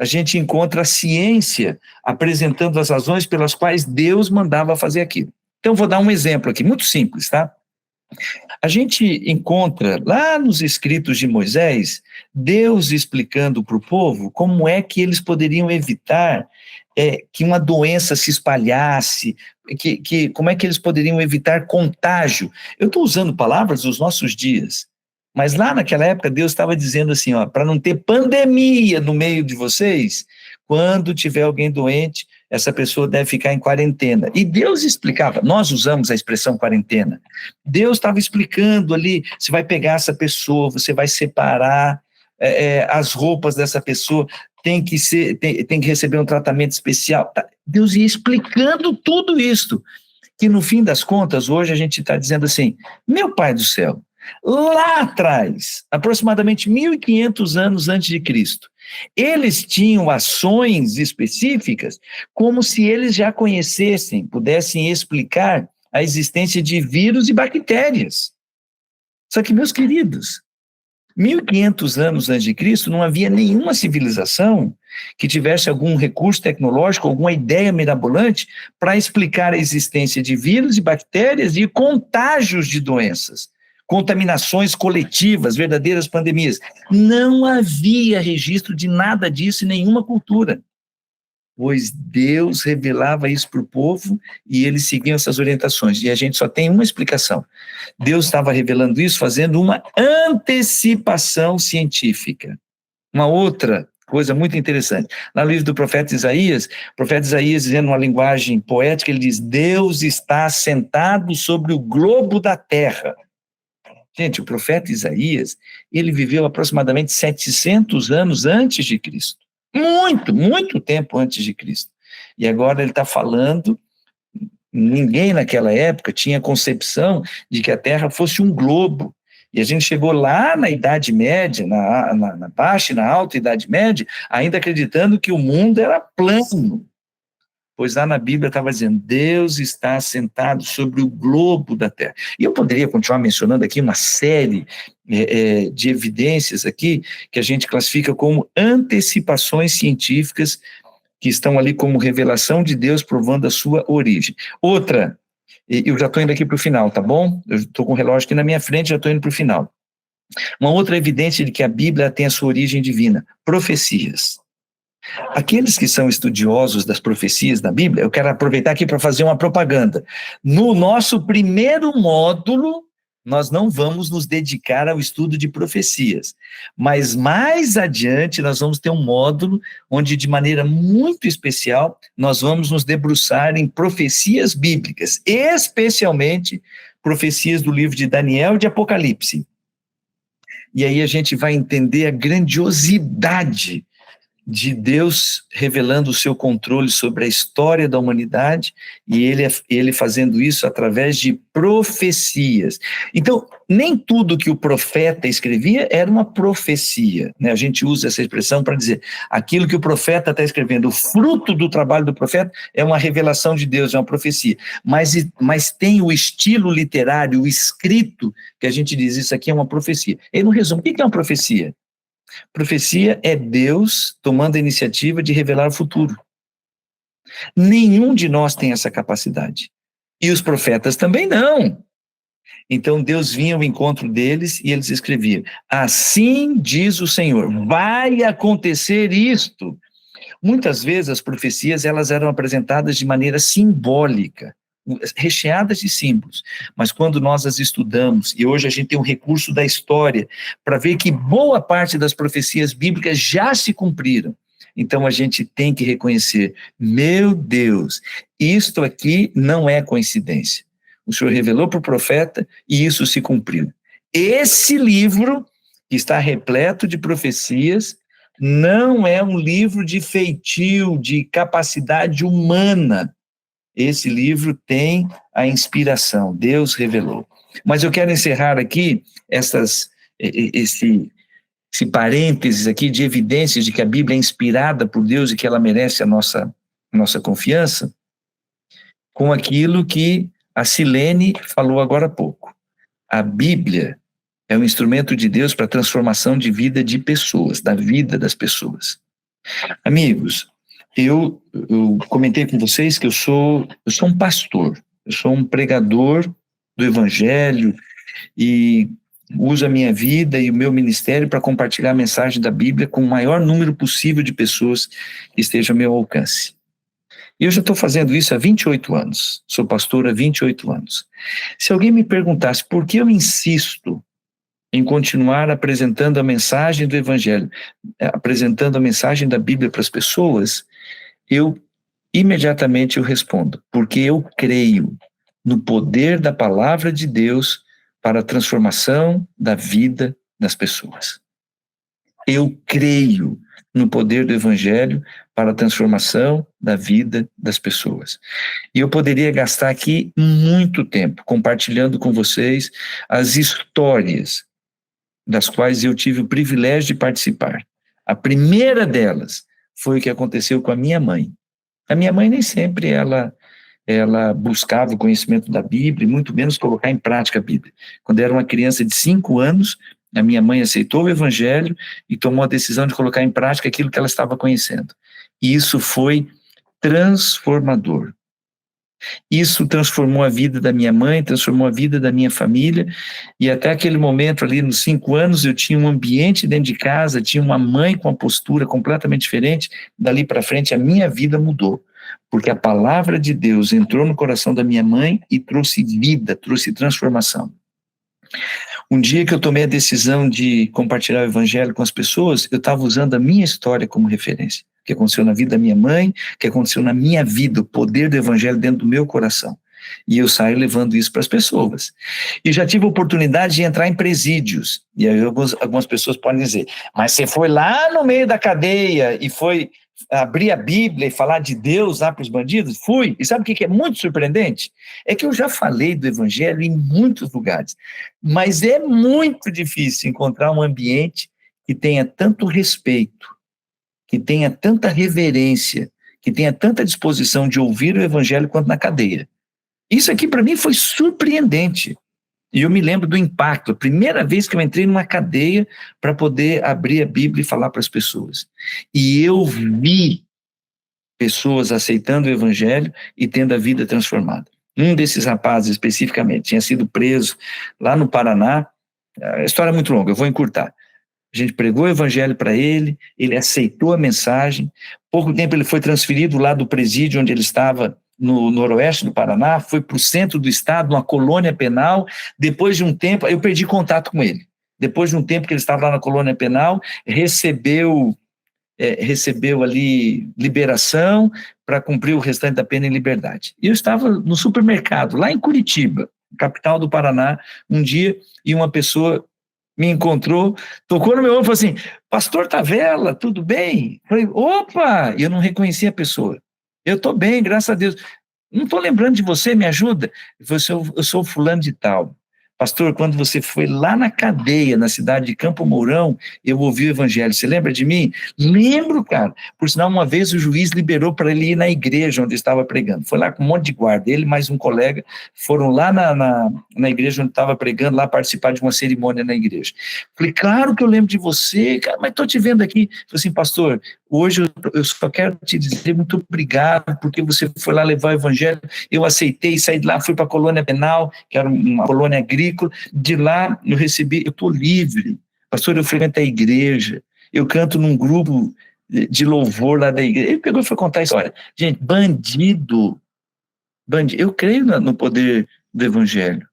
a gente encontra a ciência apresentando as razões pelas quais Deus mandava fazer aquilo. Então, vou dar um exemplo aqui, muito simples, tá? A gente encontra lá nos escritos de Moisés, Deus explicando para o povo como é que eles poderiam evitar que uma doença se espalhasse, como é que eles poderiam evitar contágio. Eu estou usando palavras dos nossos dias, mas lá naquela época Deus estava dizendo assim, para não ter pandemia no meio de vocês, quando tiver alguém doente, essa pessoa deve ficar em quarentena. E Deus explicava, nós usamos a expressão quarentena, Deus estava explicando ali, você vai pegar essa pessoa, você vai separar as roupas dessa pessoa, tem que receber um tratamento especial. Deus ia explicando tudo isso, que no fim das contas, hoje a gente está dizendo assim, meu Pai do céu, lá atrás, aproximadamente 1.500 anos antes de Cristo, eles tinham ações específicas como se eles já conhecessem, pudessem explicar a existência de vírus e bactérias. Só que, meus queridos, 1500 anos antes de Cristo, não havia nenhuma civilização que tivesse algum recurso tecnológico, alguma ideia mirabolante para explicar a existência de vírus e bactérias e contágios de doenças, contaminações coletivas, verdadeiras pandemias. Não havia registro de nada disso em nenhuma cultura, pois Deus revelava isso para o povo e eles seguiam essas orientações. E a gente só tem uma explicação. Deus estava revelando isso fazendo uma antecipação científica. Uma outra coisa muito interessante. No livro do profeta Isaías, o profeta Isaías, dizendo uma linguagem poética, ele diz: Deus está sentado sobre o globo da terra. Gente, o profeta Isaías, ele viveu aproximadamente 700 anos antes de Cristo. Muito tempo antes de Cristo. E agora ele está falando, ninguém naquela época tinha concepção de que a Terra fosse um globo. E a gente chegou lá na Idade Média, na baixa e na alta Idade Média, ainda acreditando que o mundo era plano. Pois lá na Bíblia estava dizendo, Deus está sentado sobre o globo da Terra. E eu poderia continuar mencionando aqui uma série de evidências aqui, que a gente classifica como antecipações científicas, que estão ali como revelação de Deus, provando a sua origem. Outra, eu já estou indo aqui para o final, tá bom? Eu estou com o relógio aqui na minha frente, já estou indo para o final. Uma outra evidência de que a Bíblia tem a sua origem divina, profecias. Aqueles que são estudiosos das profecias da Bíblia, eu quero aproveitar aqui para fazer uma propaganda. No nosso primeiro módulo, nós não vamos nos dedicar ao estudo de profecias, mas mais adiante nós vamos ter um módulo onde, de maneira muito especial, nós vamos nos debruçar em profecias bíblicas, especialmente profecias do livro de Daniel e de Apocalipse. E aí a gente vai entender a grandiosidade de Deus revelando o seu controle sobre a história da humanidade e ele fazendo isso através de profecias. Então, nem tudo que o profeta escrevia era uma profecia, né? A gente usa essa expressão para dizer aquilo que o profeta está escrevendo, o fruto do trabalho do profeta é uma revelação de Deus, é uma profecia. Mas tem o estilo literário, o escrito, que a gente diz, isso aqui é uma profecia. E no resumo, o que é uma profecia? Profecia é Deus tomando a iniciativa de revelar o futuro. Nenhum de nós tem essa capacidade. E os profetas também não. Então Deus vinha ao encontro deles e eles escreviam: assim diz o Senhor, vai acontecer isto. Muitas vezes as profecias elas eram apresentadas de maneira simbólica, recheadas de símbolos, mas quando nós as estudamos, e hoje a gente tem um recurso da história, para ver que boa parte das profecias bíblicas já se cumpriram, então a gente tem que reconhecer, meu Deus, isto aqui não é coincidência, o Senhor revelou para o profeta e isso se cumpriu. Esse livro, que está repleto de profecias, não é um livro de feitio, de capacidade humana. Esse livro tem a inspiração, Deus revelou. Mas eu quero encerrar aqui esse parênteses aqui de evidências de que a Bíblia é inspirada por Deus e que ela merece a nossa confiança, com aquilo que a Silene falou agora há pouco. A Bíblia é um instrumento de Deus para a transformação de vida de pessoas, da vida das pessoas. Amigos, eu comentei com vocês que eu sou um pastor, eu sou um pregador do Evangelho e uso a minha vida e o meu ministério para compartilhar a mensagem da Bíblia com o maior número possível de pessoas que estejam ao meu alcance. E eu já estou fazendo isso há 28 anos, sou pastor há 28 anos. Se alguém me perguntasse por que eu insisto em continuar apresentando a mensagem do Evangelho, apresentando a mensagem da Bíblia para as pessoas, imediatamente eu respondo, porque eu creio no poder da palavra de Deus para a transformação da vida das pessoas. Eu creio no poder do Evangelho para a transformação da vida das pessoas. E eu poderia gastar aqui muito tempo compartilhando com vocês as histórias das quais eu tive o privilégio de participar. A primeira delas foi o que aconteceu com a minha mãe. A minha mãe nem sempre ela buscava o conhecimento da Bíblia, e muito menos colocar em prática a Bíblia. Quando era uma criança de 5 anos, A minha mãe aceitou o evangelho e tomou a decisão de colocar em prática aquilo que ela estava conhecendo. E isso foi transformador. Isso transformou a vida da minha mãe, transformou a vida da minha família, e até aquele momento ali, nos 5 anos, eu tinha um ambiente dentro de casa, tinha uma mãe com uma postura completamente diferente. Dali para frente, a minha vida mudou, porque a palavra de Deus entrou no coração da minha mãe e trouxe vida, trouxe transformação. Um dia que eu tomei a decisão de compartilhar o evangelho com as pessoas, eu estava usando a minha história como referência. O que aconteceu na vida da minha mãe, o que aconteceu na minha vida, o poder do evangelho dentro do meu coração. E eu saio levando isso para as pessoas. E já tive a oportunidade de entrar em presídios. E aí algumas pessoas podem dizer, mas você foi lá no meio da cadeia e foi abrir a Bíblia e falar de Deus lá para os bandidos? Fui. E sabe o que é muito surpreendente? É que eu já falei do evangelho em muitos lugares, mas é muito difícil encontrar um ambiente que tenha tanto respeito, que tenha tanta reverência, que tenha tanta disposição de ouvir o evangelho quanto na cadeia. Isso aqui para mim foi surpreendente. E eu me lembro do impacto, a primeira vez que eu entrei numa cadeia para poder abrir a Bíblia e falar para as pessoas. E eu vi pessoas aceitando o evangelho e tendo a vida transformada. Um desses rapazes, especificamente, tinha sido preso lá no Paraná. A história é muito longa, eu vou encurtar. A gente pregou o evangelho para ele, ele aceitou a mensagem. Pouco tempo ele foi transferido lá do presídio onde ele estava, no noroeste do Paraná, foi para o centro do estado, uma colônia penal. Depois de um tempo, eu perdi contato com ele. Depois de um tempo que ele estava lá na colônia penal, recebeu ali liberação para cumprir o restante da pena em liberdade. E eu estava no supermercado, lá em Curitiba, capital do Paraná, um dia, e uma pessoa me encontrou, tocou no meu ombro e falou assim, pastor Tavella, tudo bem? Eu falei, opa! E eu não reconheci a pessoa. Eu estou bem, graças a Deus. Não estou lembrando de você, me ajuda? Eu falei, eu sou fulano de tal. Pastor, quando você foi lá na cadeia, na cidade de Campo Mourão, eu ouvi o evangelho. Você lembra de mim? Lembro, cara. Por sinal, uma vez o juiz liberou para ele ir na igreja onde estava pregando. Foi lá com um monte de guarda. Ele mais um colega foram lá na igreja onde estava pregando, lá participar de uma cerimônia na igreja. Falei, claro que eu lembro de você, cara, mas estou te vendo aqui. Falei assim, pastor, hoje eu só quero te dizer muito obrigado, porque você foi lá levar o evangelho, eu aceitei, saí de lá, fui para a colônia penal, que era uma colônia agrícola, de lá eu recebi, eu estou livre, pastor, eu frequento a igreja, eu canto num grupo de louvor lá da igreja. Ele pegou e foi contar a história. Gente, bandido, eu creio no poder do evangelho,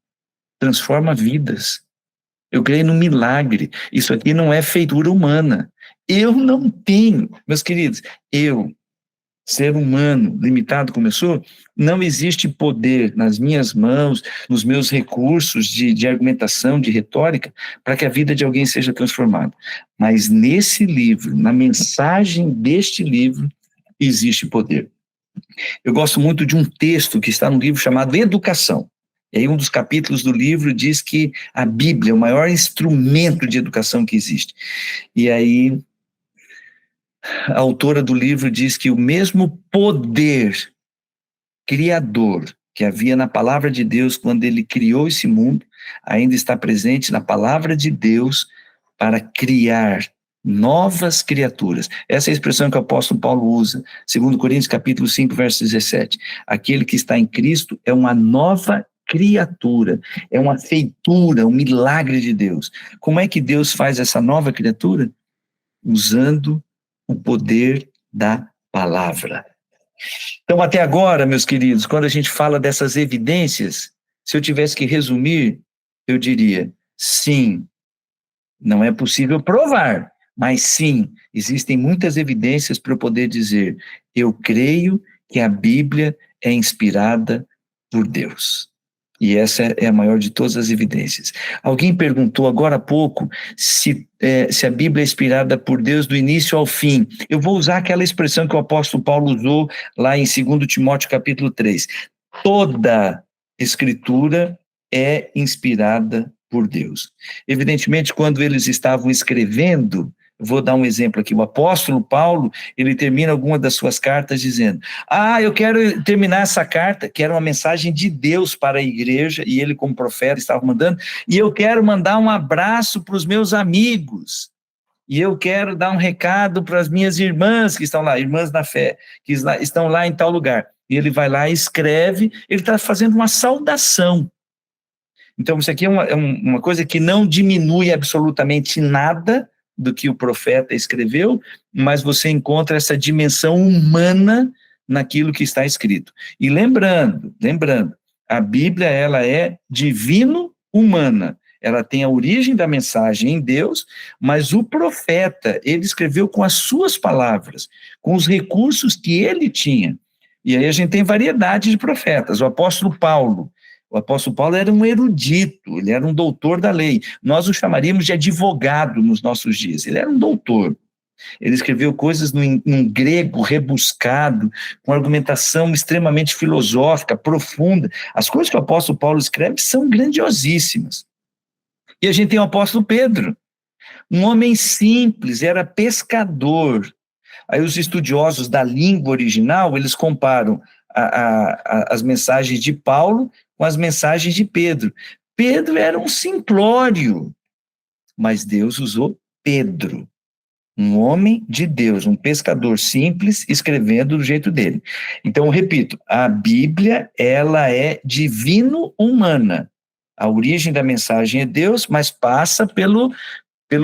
transforma vidas. Eu creio no milagre. Isso aqui não é feitura humana. Eu não tenho, meus queridos, ser humano, limitado como eu sou, não existe poder nas minhas mãos, nos meus recursos de argumentação, de retórica, para que a vida de alguém seja transformada. Mas nesse livro, na mensagem deste livro, existe poder. Eu gosto muito de um texto que está no livro chamado Educação. E aí um dos capítulos do livro diz que a Bíblia é o maior instrumento de educação que existe. E aí a autora do livro diz que o mesmo poder criador que havia na palavra de Deus quando ele criou esse mundo, ainda está presente na palavra de Deus para criar novas criaturas. Essa é a expressão que o apóstolo Paulo usa, 2 Coríntios capítulo 5, verso 17. Aquele que está em Cristo é uma nova criatura, é uma feitura, um milagre de Deus. Como é que Deus faz essa nova criatura? Usando o poder da palavra. Então, até agora, meus queridos, quando a gente fala dessas evidências, se eu tivesse que resumir, eu diria, sim, não é possível provar, mas sim, existem muitas evidências para eu poder dizer, eu creio que a Bíblia é inspirada por Deus. E essa é a maior de todas as evidências. Alguém perguntou agora há pouco se a Bíblia é inspirada por Deus do início ao fim. Eu vou usar aquela expressão que o apóstolo Paulo usou lá em 2 Timóteo capítulo 3. Toda escritura é inspirada por Deus. Evidentemente, quando eles estavam escrevendo Vou dar um exemplo aqui. O apóstolo Paulo, ele termina alguma das suas cartas dizendo: eu quero terminar essa carta, que era uma mensagem de Deus para a igreja, e ele como profeta estava mandando, e eu quero mandar um abraço para os meus amigos, e eu quero dar um recado para as minhas irmãs que estão lá, irmãs na fé, que estão lá em tal lugar. E ele vai lá e escreve, ele está fazendo uma saudação. Então, isso aqui é uma coisa que não diminui absolutamente nada do que o profeta escreveu, mas você encontra essa dimensão humana naquilo que está escrito. E lembrando, a Bíblia, ela é divino-humana. Ela tem a origem da mensagem em Deus, mas o profeta, ele escreveu com as suas palavras, com os recursos que ele tinha. E aí a gente tem variedade de profetas. O apóstolo Paulo era um erudito, ele era um doutor da lei. Nós o chamaríamos de advogado nos nossos dias. Ele era um doutor. Ele escreveu coisas num grego rebuscado, com argumentação extremamente filosófica, profunda. As coisas que o apóstolo Paulo escreve são grandiosíssimas. E a gente tem o apóstolo Pedro, um homem simples, era pescador. Aí os estudiosos da língua original, eles comparam as mensagens de Paulo com as mensagens de Pedro. Pedro era um simplório, mas Deus usou Pedro, um homem de Deus, um pescador simples, escrevendo do jeito dele. Então, eu repito, a Bíblia, ela é divino-humana. A origem da mensagem é Deus, mas passa pelo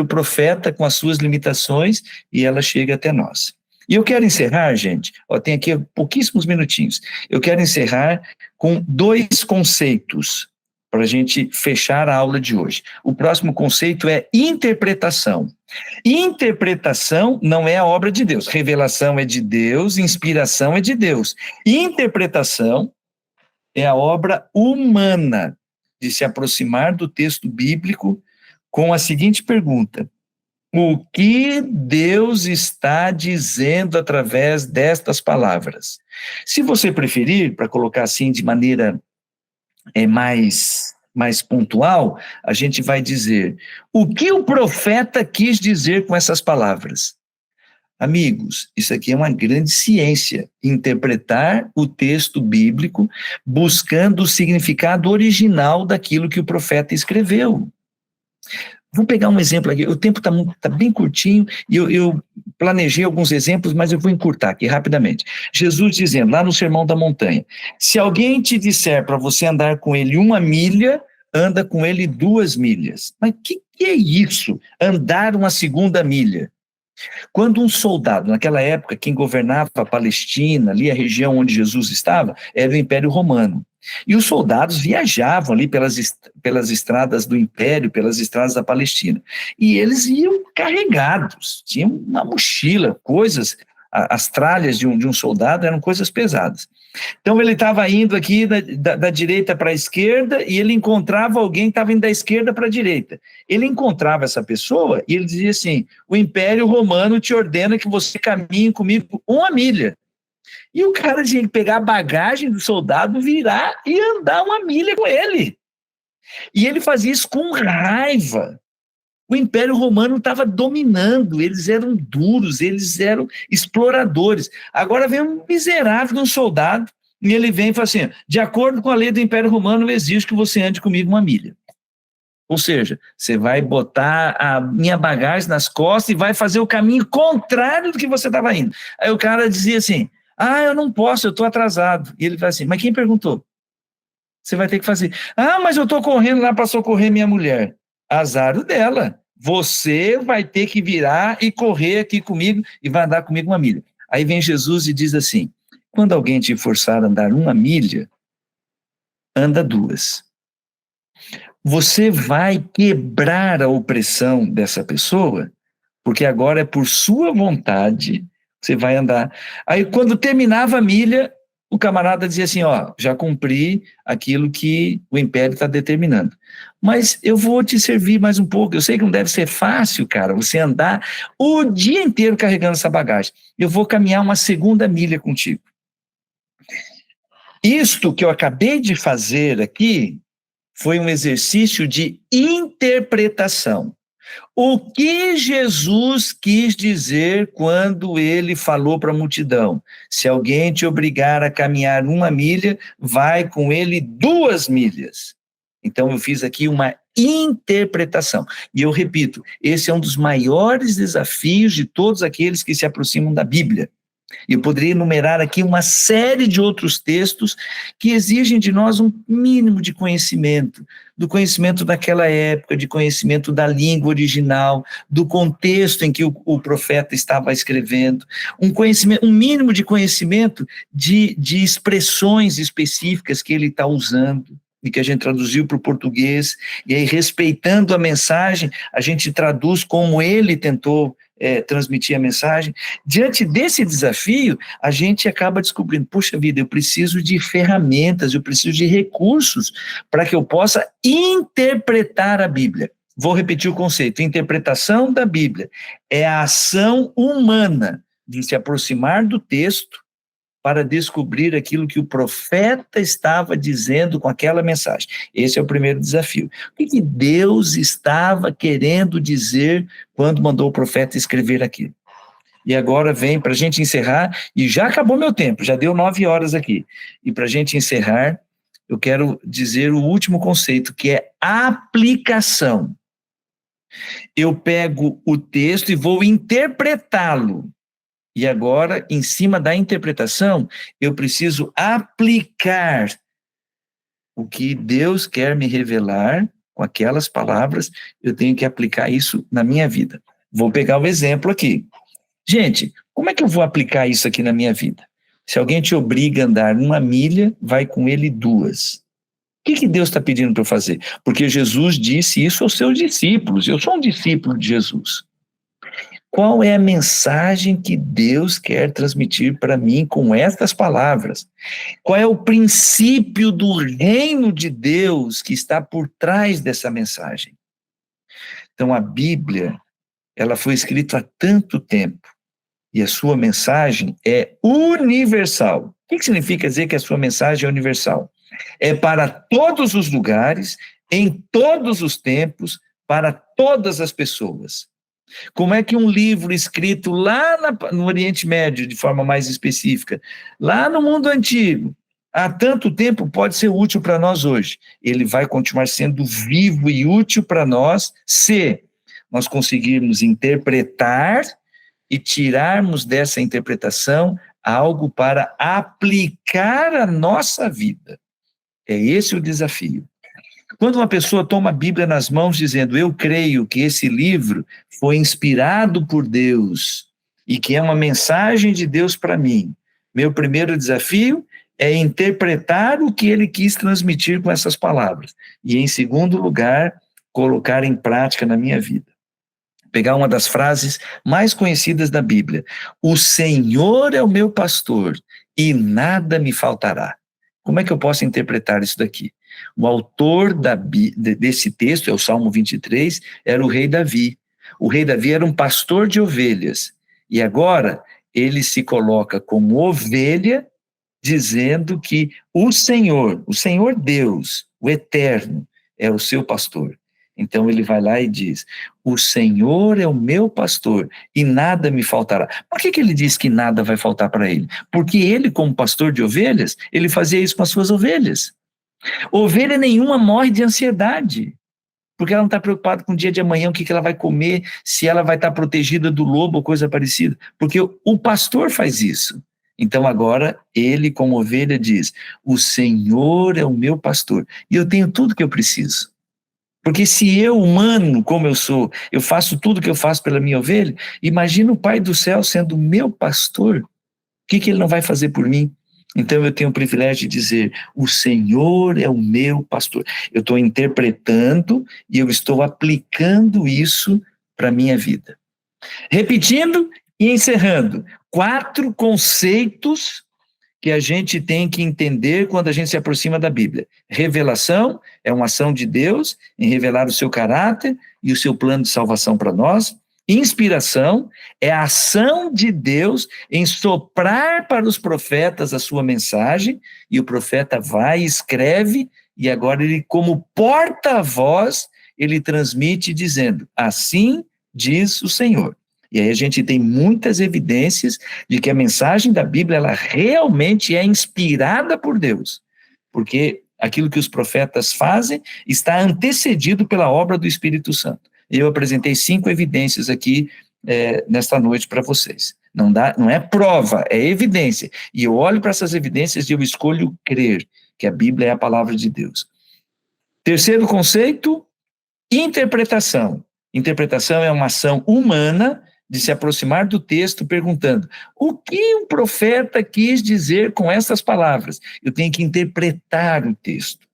profeta com as suas limitações e ela chega até nós. E eu quero encerrar, gente, tem aqui pouquíssimos minutinhos, eu quero encerrar com 2 conceitos para a gente fechar a aula de hoje. O próximo conceito é interpretação. Interpretação não é a obra de Deus, revelação é de Deus, inspiração é de Deus. Interpretação é a obra humana de se aproximar do texto bíblico com a seguinte pergunta: o que Deus está dizendo através destas palavras? Se você preferir, para colocar assim de maneira mais pontual, a gente vai dizer: o que o profeta quis dizer com essas palavras? Amigos, isso aqui é uma grande ciência, interpretar o texto bíblico buscando o significado original daquilo que o profeta escreveu. Vou pegar um exemplo aqui, o tempo está bem curtinho, e eu planejei alguns exemplos, mas eu vou encurtar aqui rapidamente. Jesus dizendo, lá no Sermão da Montanha, se alguém te disser para você andar com ele 1 milha, anda com ele 2 milhas. Mas o que é isso, andar uma 2ª milha? Quando um soldado, naquela época, quem governava a Palestina, ali a região onde Jesus estava, era o Império Romano. E os soldados viajavam ali pelas estradas do Império, pelas estradas da Palestina. E eles iam carregados, tinham uma mochila, coisas, as tralhas de um soldado eram coisas pesadas. Então ele estava indo aqui da direita para a esquerda e ele encontrava alguém que estava indo da esquerda para a direita. Ele encontrava essa pessoa e ele dizia assim, o Império Romano te ordena que você caminhe comigo 1 milha. E o cara tinha que pegar a bagagem do soldado, virar e andar 1 milha com ele. E ele fazia isso com raiva. O Império Romano estava dominando, eles eram duros, eles eram exploradores. Agora vem um miserável, um soldado, e ele vem e fala assim, de acordo com a lei do Império Romano, eu exijo que você ande comigo 1 milha. Ou seja, você vai botar a minha bagagem nas costas e vai fazer o caminho contrário do que você estava indo. Aí o cara dizia assim, eu não posso, eu estou atrasado. E ele fala assim, mas quem perguntou? Você vai ter que fazer. Mas eu estou correndo lá para socorrer minha mulher. Azar o dela. Você vai ter que virar e correr aqui comigo e vai andar comigo 1 milha. Aí vem Jesus e diz assim, quando alguém te forçar a andar 1 milha, anda 2. Você vai quebrar a opressão dessa pessoa, porque agora é por sua vontade, você vai andar. Aí quando terminava a milha, o camarada dizia assim, já cumpri aquilo que o Império está determinando. Mas eu vou te servir mais um pouco, eu sei que não deve ser fácil, cara, você andar o dia inteiro carregando essa bagagem. Eu vou caminhar 2ª milha contigo. Isto que eu acabei de fazer aqui, foi um exercício de interpretação. O que Jesus quis dizer quando ele falou para a multidão? Se alguém te obrigar a caminhar 1 milha, vai com ele 2 milhas. Então, eu fiz aqui uma interpretação. E eu repito, esse é um dos maiores desafios de todos aqueles que se aproximam da Bíblia. Eu poderia enumerar aqui uma série de outros textos que exigem de nós um mínimo de conhecimento, do conhecimento daquela época, de conhecimento da língua original, do contexto em que o profeta estava escrevendo, um mínimo de conhecimento de expressões específicas que ele está usando, e que a gente traduziu para o português, e aí, respeitando a mensagem, a gente traduz como ele tentou transmitir a mensagem. Diante desse desafio, a gente acaba descobrindo, puxa vida, eu preciso de ferramentas, eu preciso de recursos para que eu possa interpretar a Bíblia. Vou repetir o conceito: interpretação da Bíblia é a ação humana de se aproximar do texto para descobrir aquilo que o profeta estava dizendo com aquela mensagem. Esse é o primeiro desafio. O que Deus estava querendo dizer quando mandou o profeta escrever aquilo? E agora vem, para a gente encerrar, e já acabou meu tempo, já deu 9 horas aqui. E para a gente encerrar, eu quero dizer o último conceito, que é aplicação. Eu pego o texto e vou interpretá-lo. E agora, em cima da interpretação, eu preciso aplicar o que Deus quer me revelar com aquelas palavras, eu tenho que aplicar isso na minha vida. Vou pegar o exemplo aqui. Gente, como é que eu vou aplicar isso aqui na minha vida? Se alguém te obriga a andar 1 milha, vai com ele 2. O que Deus está pedindo para eu fazer? Porque Jesus disse isso aos seus discípulos. Eu sou um discípulo de Jesus. Qual é a mensagem que Deus quer transmitir para mim com estas palavras? Qual é o princípio do reino de Deus que está por trás dessa mensagem? Então, a Bíblia, ela foi escrita há tanto tempo e a sua mensagem é universal. O que significa dizer que a sua mensagem é universal? É para todos os lugares, em todos os tempos, para todas as pessoas. Como é que um livro escrito lá no Oriente Médio, de forma mais específica, lá no mundo antigo, há tanto tempo pode ser útil para nós hoje? Ele vai continuar sendo vivo e útil para nós se nós conseguirmos interpretar e tirarmos dessa interpretação algo para aplicar à nossa vida. É esse o desafio. Quando uma pessoa toma a Bíblia nas mãos dizendo, eu creio que esse livro foi inspirado por Deus e que é uma mensagem de Deus para mim, meu primeiro desafio é interpretar o que ele quis transmitir com essas palavras. E, em segundo lugar, colocar em prática na minha vida. Pegar uma das frases mais conhecidas da Bíblia. O Senhor é o meu pastor e nada me faltará. Como é que eu posso interpretar isso daqui? O autor desse texto, é o Salmo 23, era o rei Davi. O rei Davi era um pastor de ovelhas. E agora ele se coloca como ovelha, dizendo que o Senhor Deus, o Eterno, é o seu pastor. Então ele vai lá e diz, o Senhor é o meu pastor e nada me faltará. Por que ele diz que nada vai faltar para ele? Porque ele, como pastor de ovelhas, ele fazia isso com as suas ovelhas. Ovelha nenhuma morre de ansiedade, porque ela não está preocupada com o dia de amanhã, o que ela vai comer, se ela vai estar protegida do lobo ou coisa parecida, porque o pastor faz isso. Então agora ele, como ovelha, diz, o Senhor é o meu pastor e eu tenho tudo que eu preciso. Porque se eu, humano, como eu sou, eu faço tudo que eu faço pela minha ovelha, imagina o Pai do céu sendo meu pastor, o que ele não vai fazer por mim? Então eu tenho o privilégio de dizer, o Senhor é o meu pastor. Eu estou interpretando e eu estou aplicando isso para a minha vida. Repetindo e encerrando, 4 conceitos que a gente tem que entender quando a gente se aproxima da Bíblia. Revelação é uma ação de Deus em revelar o seu caráter e o seu plano de salvação para nós. Inspiração é a ação de Deus em soprar para os profetas a sua mensagem, e o profeta vai e escreve, e agora ele, como porta-voz, ele transmite dizendo, assim diz o Senhor. E aí a gente tem muitas evidências de que a mensagem da Bíblia, ela realmente é inspirada por Deus, porque aquilo que os profetas fazem está antecedido pela obra do Espírito Santo. Eu apresentei 5 evidências aqui nesta noite para vocês. Não é prova, é evidência. E eu olho para essas evidências e eu escolho crer que a Bíblia é a palavra de Deus. Terceiro conceito, interpretação. Interpretação é uma ação humana de se aproximar do texto perguntando, o que um profeta quis dizer com essas palavras? Eu tenho que interpretar o texto.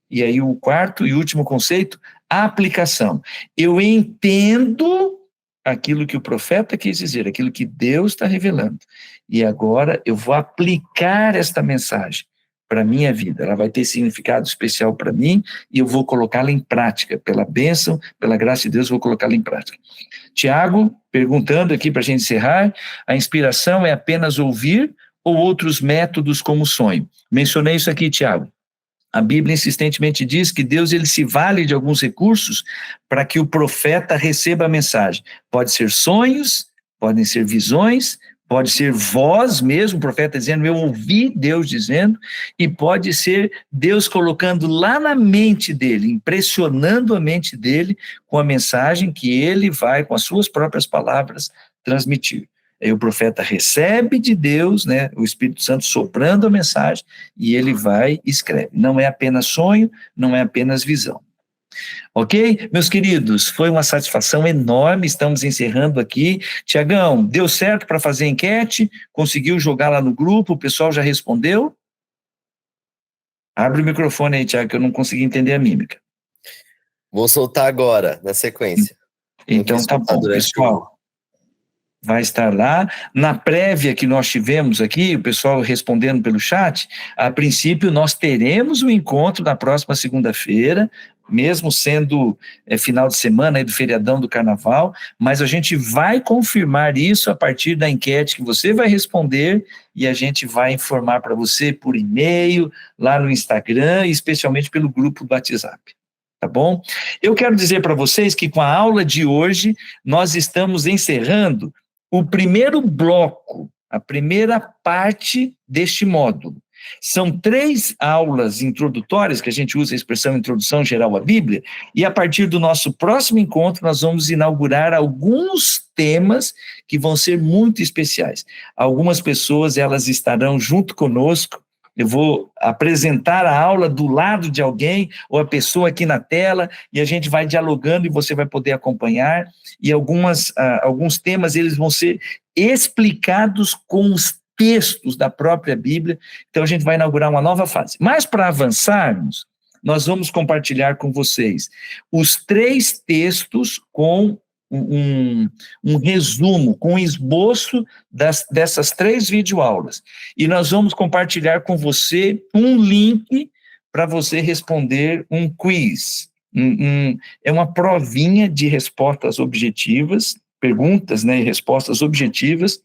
E aí o quarto e último conceito, a aplicação. Eu entendo aquilo que o profeta quis dizer, aquilo que Deus está revelando. E agora eu vou aplicar esta mensagem para a minha vida. Ela vai ter significado especial para mim e eu vou colocá-la em prática. Pela bênção, pela graça de Deus, eu vou colocá-la em prática. Tiago, perguntando aqui para a gente encerrar, a inspiração é apenas ouvir ou outros métodos como sonho? Mencionei isso aqui, Tiago. A Bíblia insistentemente diz que Deus ele se vale de alguns recursos para que o profeta receba a mensagem. Pode ser sonhos, podem ser visões, pode ser voz mesmo, o profeta dizendo, eu ouvi Deus dizendo, e pode ser Deus colocando lá na mente dele, impressionando a mente dele com a mensagem que ele vai, com as suas próprias palavras, transmitir. Aí o profeta recebe de Deus, né, o Espírito Santo soprando a mensagem, e ele vai e escreve. Não é apenas sonho, não é apenas visão. Ok? Meus queridos, foi uma satisfação enorme, estamos encerrando aqui. Tiagão, deu certo para fazer a enquete? Conseguiu jogar lá no grupo? O pessoal já respondeu? Abre o microfone aí, Tiago, que eu não consegui entender a mímica. Vou soltar agora, na sequência. Então tá bom, pessoal. Vai estar lá. Na prévia que nós tivemos aqui, o pessoal respondendo pelo chat, a princípio nós teremos um encontro na próxima segunda-feira, mesmo sendo final de semana aí do feriadão do carnaval, mas a gente vai confirmar isso a partir da enquete que você vai responder e a gente vai informar para você por e-mail, lá no Instagram e especialmente pelo grupo do WhatsApp. Tá bom? Eu quero dizer para vocês que com a aula de hoje nós estamos encerrando o primeiro bloco, a primeira parte deste módulo. São 3 aulas introdutórias, que a gente usa a expressão Introdução Geral à Bíblia, e a partir do nosso próximo encontro nós vamos inaugurar alguns temas que vão ser muito especiais. Algumas pessoas, elas estarão junto conosco, eu vou apresentar a aula do lado de alguém, ou a pessoa aqui na tela, e a gente vai dialogando e você vai poder acompanhar, e alguns temas eles vão ser explicados com os textos da própria Bíblia, então a gente vai inaugurar uma nova fase. Mas para avançarmos, nós vamos compartilhar com vocês os 3 textos com um resumo, com um esboço dessas 3 videoaulas. E nós vamos compartilhar com você um link para você responder um quiz. É uma provinha de respostas objetivas, perguntas, né, e respostas objetivas,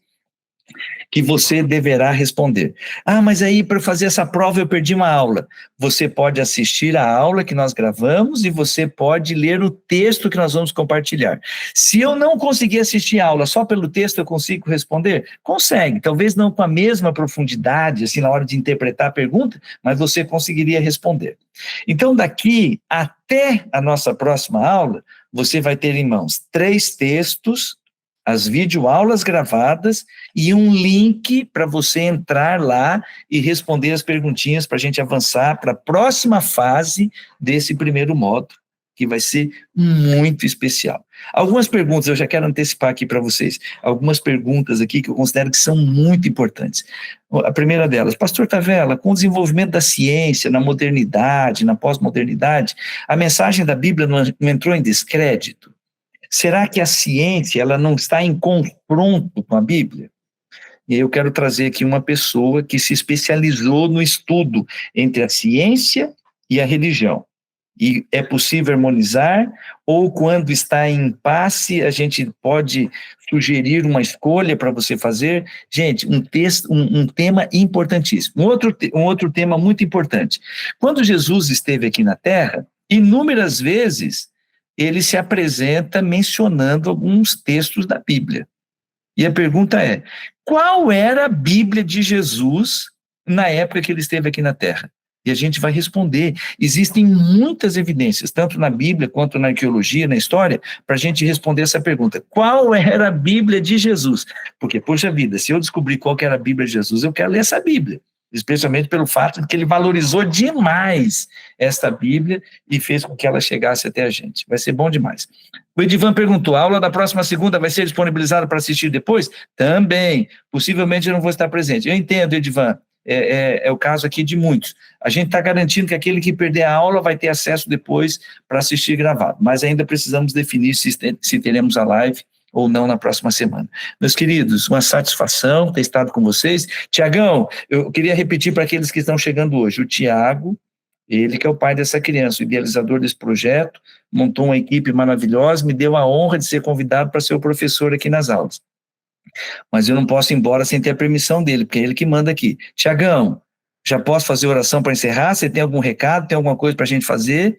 que você deverá responder. Ah, mas aí para fazer essa prova eu perdi uma aula. Você pode assistir a aula que nós gravamos e você pode ler o texto que nós vamos compartilhar. Se eu não conseguir assistir a aula, só pelo texto eu consigo responder? Consegue, talvez não com a mesma profundidade, assim, na hora de interpretar a pergunta, mas você conseguiria responder. Então, daqui até a nossa próxima aula, você vai ter em mãos 3 textos, as videoaulas gravadas e um link para você entrar lá e responder as perguntinhas para a gente avançar para a próxima fase desse primeiro módulo, que vai ser muito especial. Algumas perguntas, eu já quero antecipar aqui para vocês, algumas perguntas aqui que eu considero que são muito importantes. A primeira delas, Pastor Tavella, com o desenvolvimento da ciência, na modernidade, na pós-modernidade, a mensagem da Bíblia não entrou em descrédito? Será que a ciência ela não está em confronto com a Bíblia? E eu quero trazer aqui uma pessoa que se especializou no estudo entre a ciência e a religião. E é possível harmonizar, ou quando está em impasse, a gente pode sugerir uma escolha para você fazer. Gente, um tema importantíssimo. Um outro tema muito importante. Quando Jesus esteve aqui na Terra, inúmeras vezes ele se apresenta mencionando alguns textos da Bíblia. E a pergunta é: qual era a Bíblia de Jesus na época que ele esteve aqui na Terra? E a gente vai responder. Existem muitas evidências, tanto na Bíblia quanto na arqueologia, na história, para a gente responder essa pergunta. Qual era a Bíblia de Jesus? Porque, poxa vida, se eu descobrir qual que era a Bíblia de Jesus, eu quero ler essa Bíblia. Especialmente pelo fato de que ele valorizou demais esta Bíblia e fez com que ela chegasse até a gente. Vai ser bom demais. O Edivan perguntou: a aula da próxima segunda vai ser disponibilizada para assistir depois? Também. Possivelmente eu não vou estar presente. Eu entendo, Edivan. É o caso aqui de muitos. A gente está garantindo que aquele que perder a aula vai ter acesso depois para assistir gravado, mas ainda precisamos definir se teremos a live ou não na próxima semana. Meus queridos, uma satisfação ter estado com vocês. Tiagão, eu queria repetir para aqueles que estão chegando hoje: o Tiago, ele que é o pai dessa criança, o idealizador desse projeto, montou uma equipe maravilhosa, me deu a honra de ser convidado para ser o professor aqui nas aulas. Mas eu não posso ir embora sem ter a permissão dele, porque é ele que manda aqui. Tiagão, já posso fazer oração para encerrar? Você tem algum recado, tem alguma coisa para a gente fazer?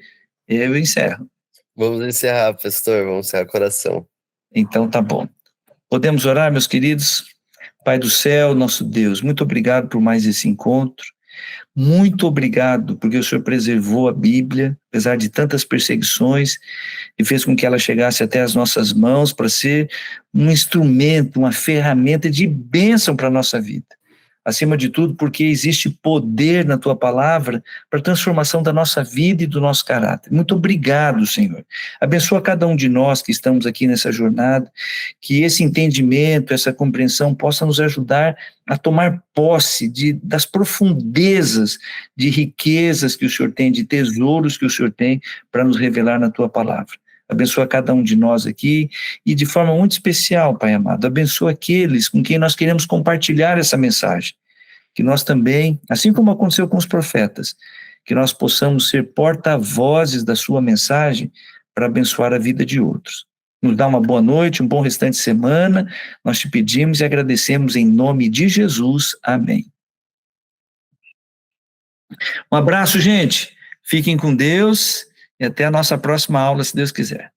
Eu encerro. Vamos encerrar, pastor, vamos encerrar o coração. Então tá bom. Podemos orar, meus queridos? Pai do céu, nosso Deus, muito obrigado por mais esse encontro. Muito obrigado porque o Senhor preservou a Bíblia, apesar de tantas perseguições, e fez com que ela chegasse até as nossas mãos para ser um instrumento, uma ferramenta de bênção para a nossa vida. Acima de tudo, porque existe poder na Tua palavra para a transformação da nossa vida e do nosso caráter. Muito obrigado, Senhor. Abençoa cada um de nós que estamos aqui nessa jornada, que esse entendimento, essa compreensão possa nos ajudar a tomar posse das profundezas de riquezas que o Senhor tem, de tesouros que o Senhor tem para nos revelar na Tua palavra. Abençoa cada um de nós aqui e de forma muito especial, Pai amado, abençoa aqueles com quem nós queremos compartilhar essa mensagem, que nós também, assim como aconteceu com os profetas, que nós possamos ser porta-vozes da sua mensagem para abençoar a vida de outros. Nos dá uma boa noite, um bom restante de semana, nós te pedimos e agradecemos em nome de Jesus, amém. Um abraço, gente, fiquem com Deus, e até a nossa próxima aula, se Deus quiser.